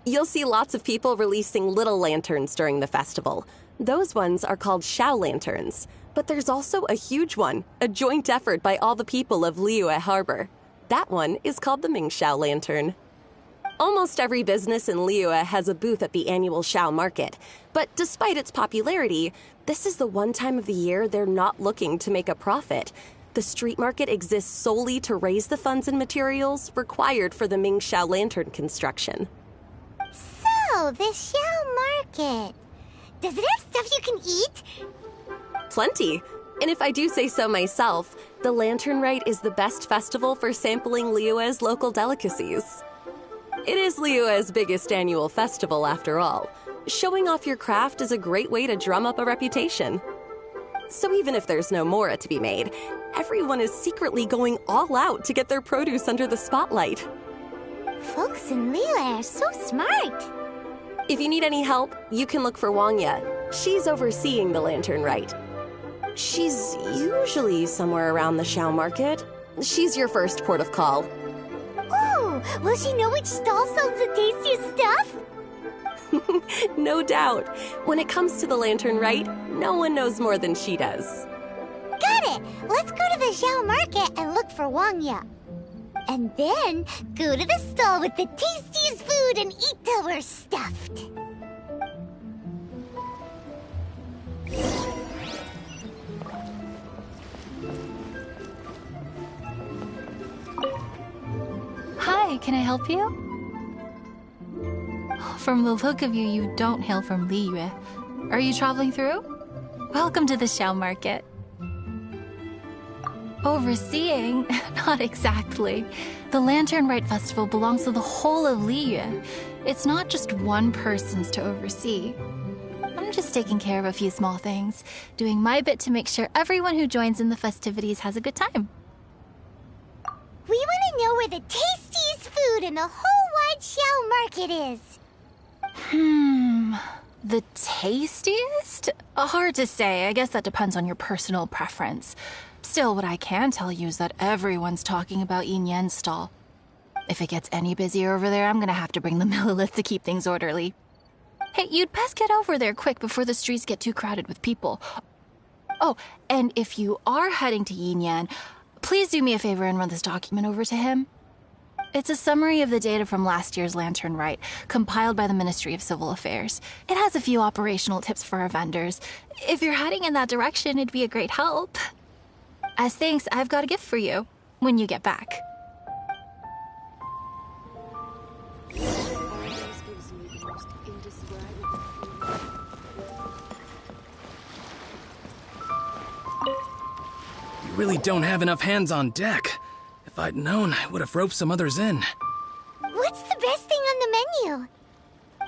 You'll see lots of people releasing little lanterns during the festival. Those ones are called Xiao lanterns. But there's also a huge one, a joint effort by all the people of Liyue Harbor. That one is called the Mingxiao lantern. Almost every business in Liyue has a booth at the annual Xiao market. But despite its popularity, this is the one time of the year they're not looking to make a profit. The street market exists solely to raise the funds and materials required for the Mingxiao lantern construction. So, the Xiao market. Does it have stuff you can eat? Plenty. And if I do say so myself, the Lantern Rite is the best festival for sampling Liyue's local delicacies. It is Liyue's biggest annual festival, after all. Showing off your craft is a great way to drum up a reputation. So even if there's no mora to be made, everyone is secretly going all out to get their produce under the spotlight. Folks in Liyue are so smart. If you need any help, you can look for Wangya. She's overseeing the Lantern Rite. She's usually somewhere around the Xiao market. She's your first port of call. Ooh, will she know which stall sells the tastiest stuff? No doubt. When it comes to the Lantern Rite, no one knows more than she does. Got it! Let's go to the Xiao market and look for Wangya. And then go to the stall with the tastiest food and eat till we're stuffed. Hi, can I help you? From the look of you, you don't hail from Liyue. Are you traveling through? Welcome to the Xiao market. Overseeing? Not exactly. The Lantern Rite Festival belongs to the whole of Liyue. It's not just one person's to oversee. I'm just taking care of a few small things, doing my bit to make sure everyone who joins in the festivities has a good time. We want to know where the tastiest food in the whole wide Xiao market is. The tastiest? Hard to say. I guess that depends on your personal preference. Still, what I can tell you is that everyone's talking about Yin Yan's stall. If it gets any busier over there, I'm gonna have to bring the millilith to keep things orderly. Hey, you'd best get over there quick before the streets get too crowded with people. Oh, and if you are heading to Yin Yan, please do me a favor and run this document over to him. It's a summary of the data from last year's Lantern Rite, compiled by the Ministry of Civil Affairs. It has a few operational tips for our vendors. If you're heading in that direction, it'd be a great help. As thanks, I've got a gift for you when you get back. You really don't have enough hands on deck. If I'd known, I would have roped some others in. What's the best thing on the menu?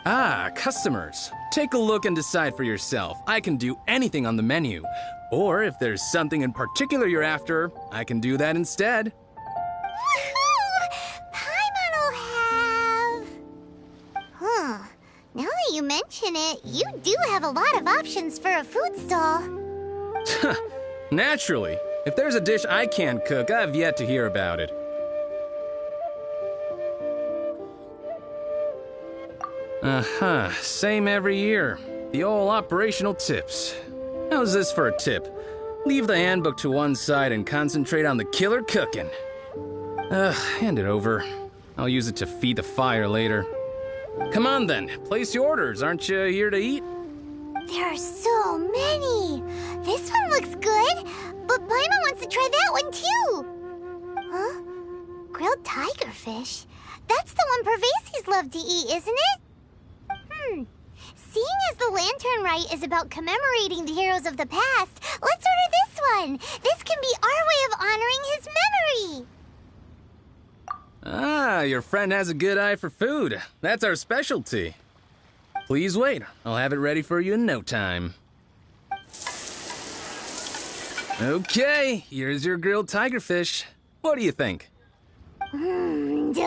Ah, customers. Take a look and decide for yourself. I can do anything on the menu. Or if there's something in particular you're after, I can do that instead. Woohoo! Paimon will have... Now that you mention it, you do have a lot of options for a food stall. Naturally. If there's a dish I can't cook, I've yet to hear about it. Same every year. The old operational tips. How's this for a tip? Leave the handbook to one side and concentrate on the killer cooking. Hand it over. I'll use it to feed the fire later. Come on then, place your orders. Aren't you here to eat? There are so many. This one looks good, but Paimon wants to try that one too. Huh? Grilled tiger fish? That's the one Pervasies love to eat, isn't it? Seeing as the Lantern Rite is about commemorating the heroes of the past, let's order this one. This can be our way of honoring his Your friend has a good eye for food. That's our specialty. Please wait. I'll have it ready for you in no time. Okay, here's your grilled tigerfish. What do you think? Delicious.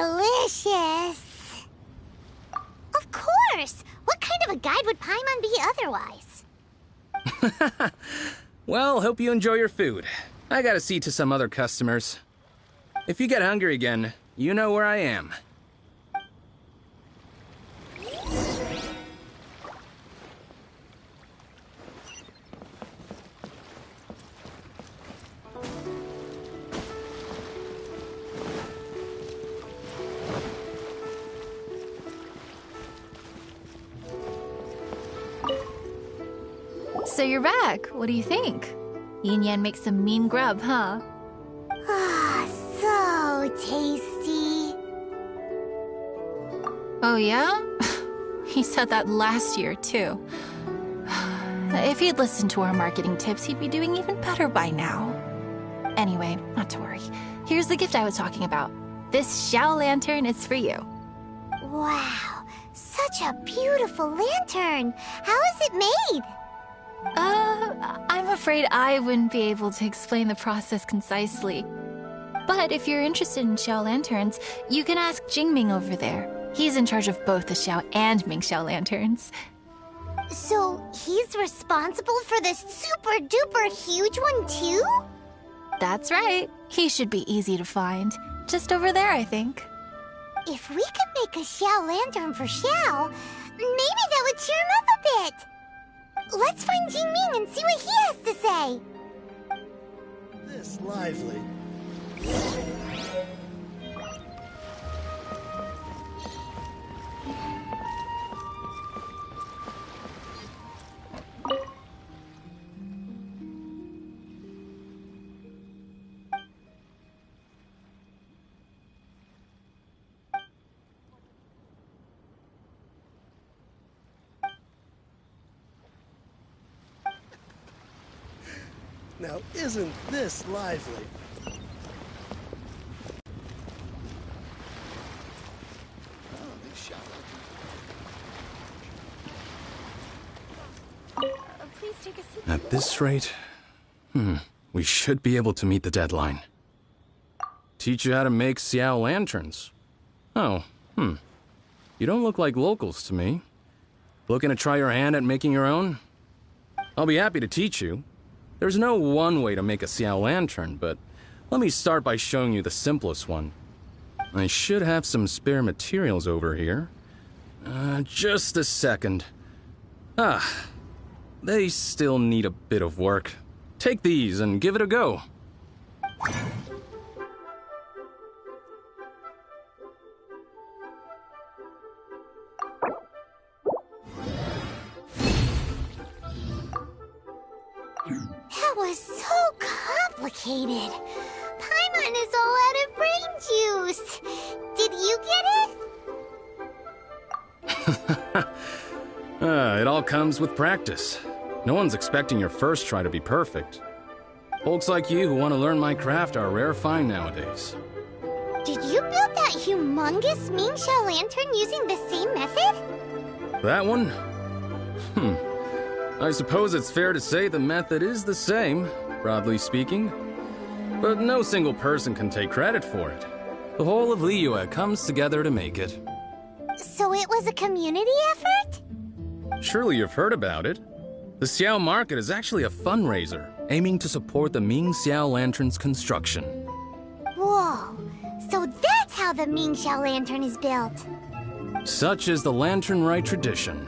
Of course. What kind of a guide would Paimon be otherwise? Well, hope you enjoy your food. I gotta see to some other customers. If you get hungry again, you know where I am. So you're back. What do you think? Yin Yan makes some mean grub, huh? Ah, so tasty. Oh, yeah? He said that last year, too. If he'd listened to our marketing tips, he'd be doing even better by now. Anyway, not to worry. Here's the gift I was talking about. This Xiao lantern is for you. Wow, such a beautiful lantern. How is it made? I'm afraid I wouldn't be able to explain the process concisely. But if you're interested in Xiao lanterns, you can ask Jingming over there. He's in charge of both the Xiao and Mingxiao lanterns. So he's responsible for this super duper huge one too? That's right. He should be easy to find. Just over there, I think. If we could make a Xiao lantern for Xiao, maybe that would cheer him up a bit. Let's find Jingming and see what he has to say. This lively. Now, isn't this lively? Please take a seat. At this rate, we should be able to meet the deadline. Teach you how to make Xiao lanterns. Oh, You don't look like locals to me. Looking to try your hand at making your own? I'll be happy to teach you. There's no one way to make a Xiao lantern, but let me start by showing you the simplest one. I should have some spare materials over here. Just a second. They still need a bit of work. Take these and give it a go. That was so complicated. Paimon is all out of brain juice. Did you get it? It all comes with practice. No one's expecting your first try to be perfect. Folks like you who want to learn my craft are a rare find nowadays. Did you build that humongous Mingxiao lantern using the same method? That one? I suppose it's fair to say the method is the same, broadly speaking. But no single person can take credit for it. The whole of Liyue comes together to make it. So it was a community effort? Surely you've heard about it. The Xiao Market is actually a fundraiser aiming to support the Mingxiao Lantern's construction. Whoa, so that's how the Mingxiao lantern is built. Such is the Lantern Rite tradition.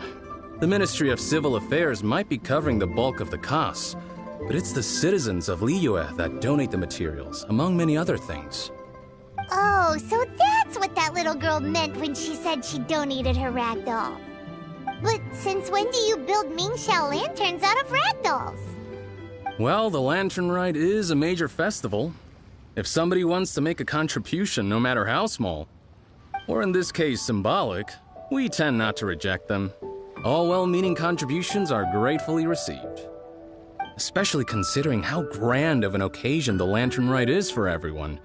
The Ministry of Civil Affairs might be covering the bulk of the costs, but it's the citizens of Liyue that donate the materials, among many other things. Oh, so that's what that little girl meant when she said she donated her ragdoll. But since when do you build Mingxiao lanterns out of ragdolls? Well, the Lantern Rite is a major festival. If somebody wants to make a contribution, no matter how small, or in this case symbolic, we tend not to reject them. All well-meaning contributions are gratefully received. Especially considering how grand of an occasion the Lantern Rite is for everyone.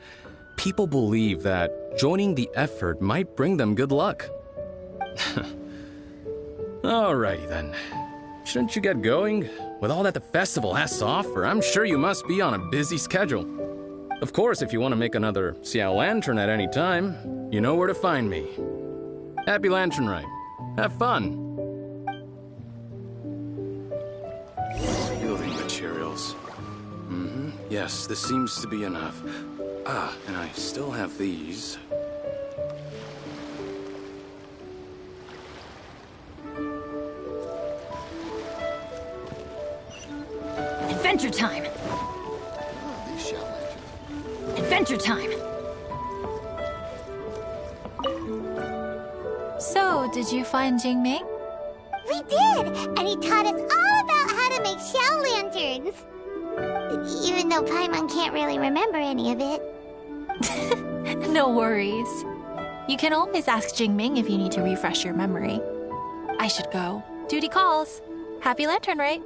people believe that joining the effort might bring them good luck. Alrighty then. Shouldn't you get going? With all that the festival has to offer, I'm sure you must be on a busy schedule. Of course, if you want to make another Xiao Lantern at any time, you know where to find me. Happy Lantern Rite. Have fun. Building materials. Yes, this seems to be enough. Ah, and I still have these. Adventure time! Adventure time! So, did you find Jingming? We did! And he taught us all about how to make shell lanterns. Even though Paimon can't really remember any of it. No worries. You can always ask Jingming if you need to refresh your memory. I should go. Duty calls. Happy Lantern Rite.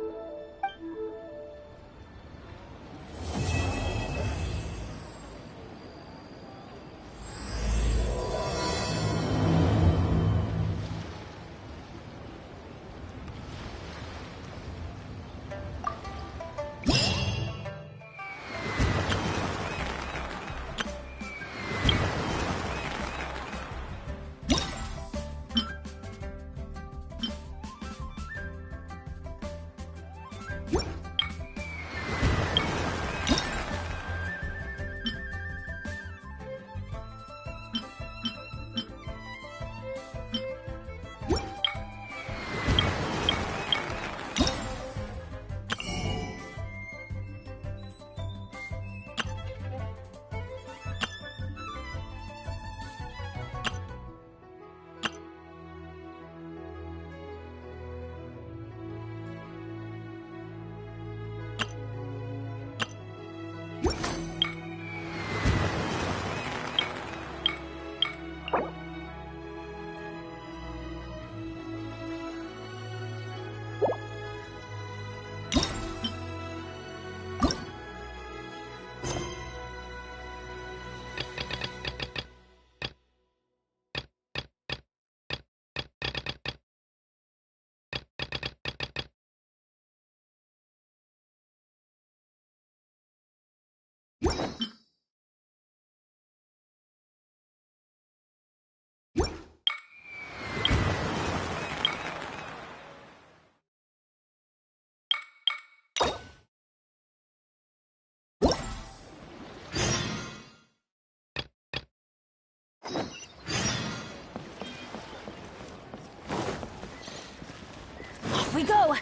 Off we go!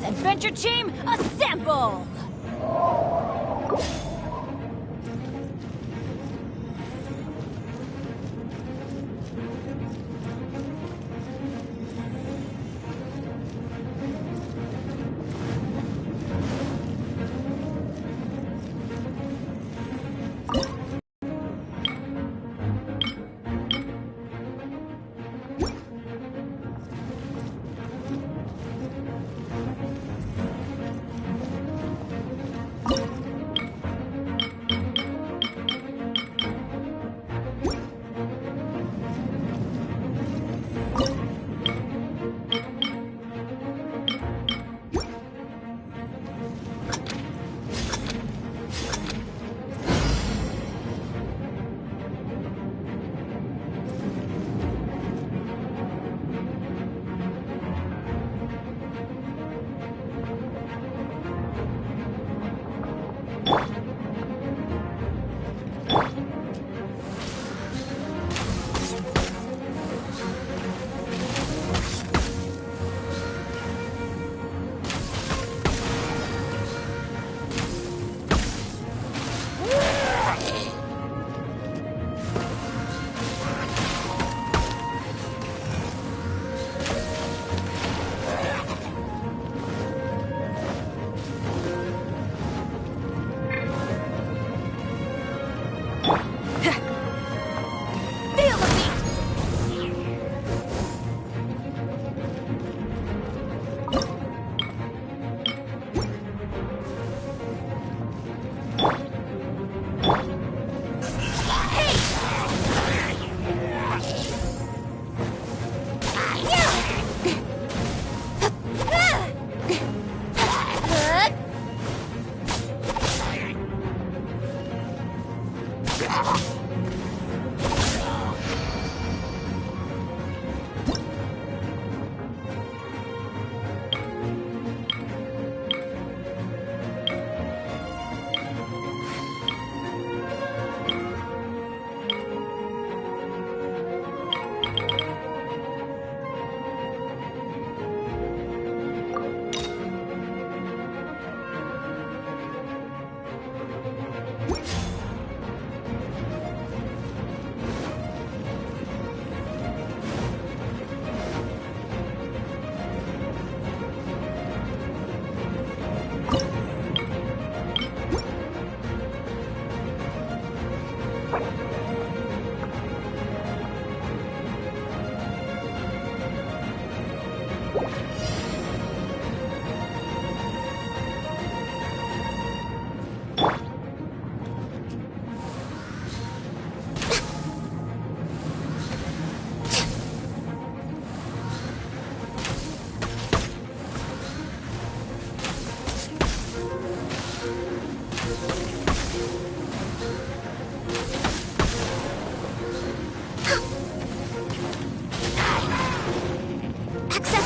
Stars Adventure Team, assemble!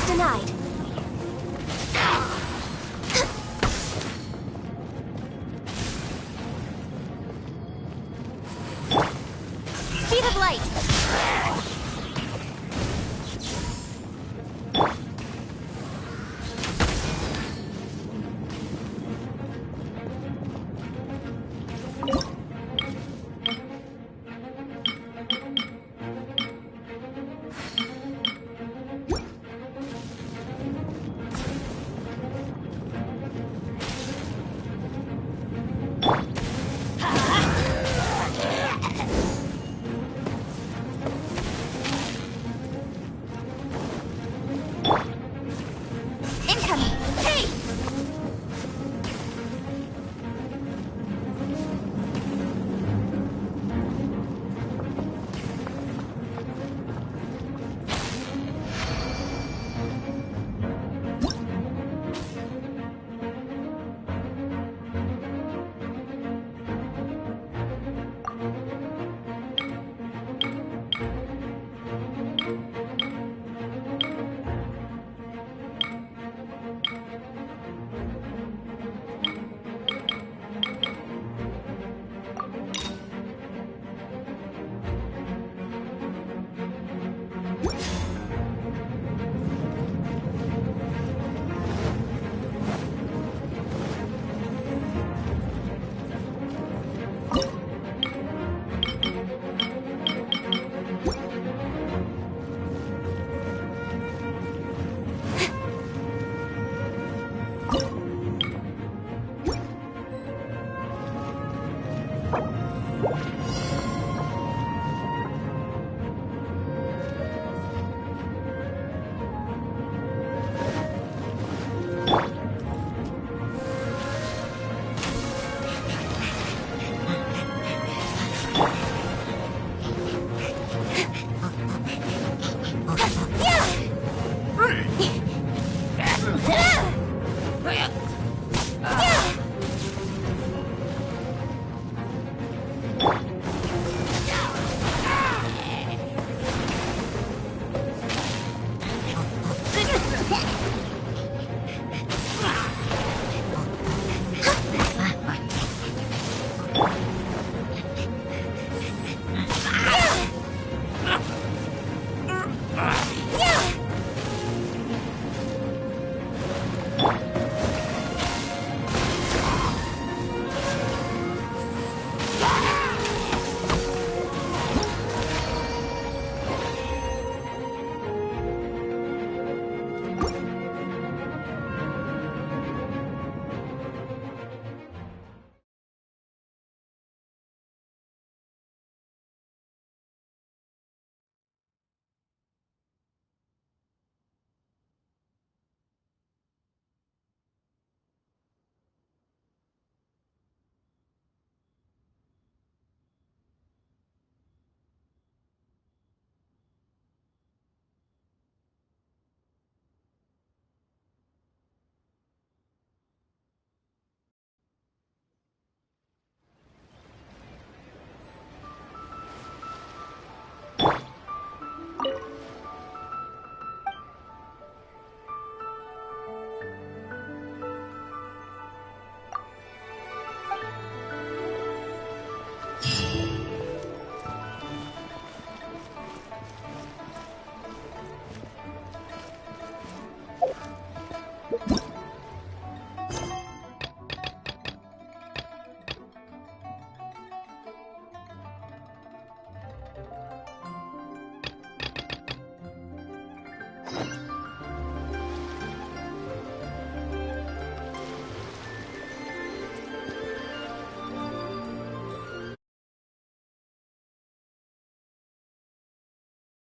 Denied. Speed of light.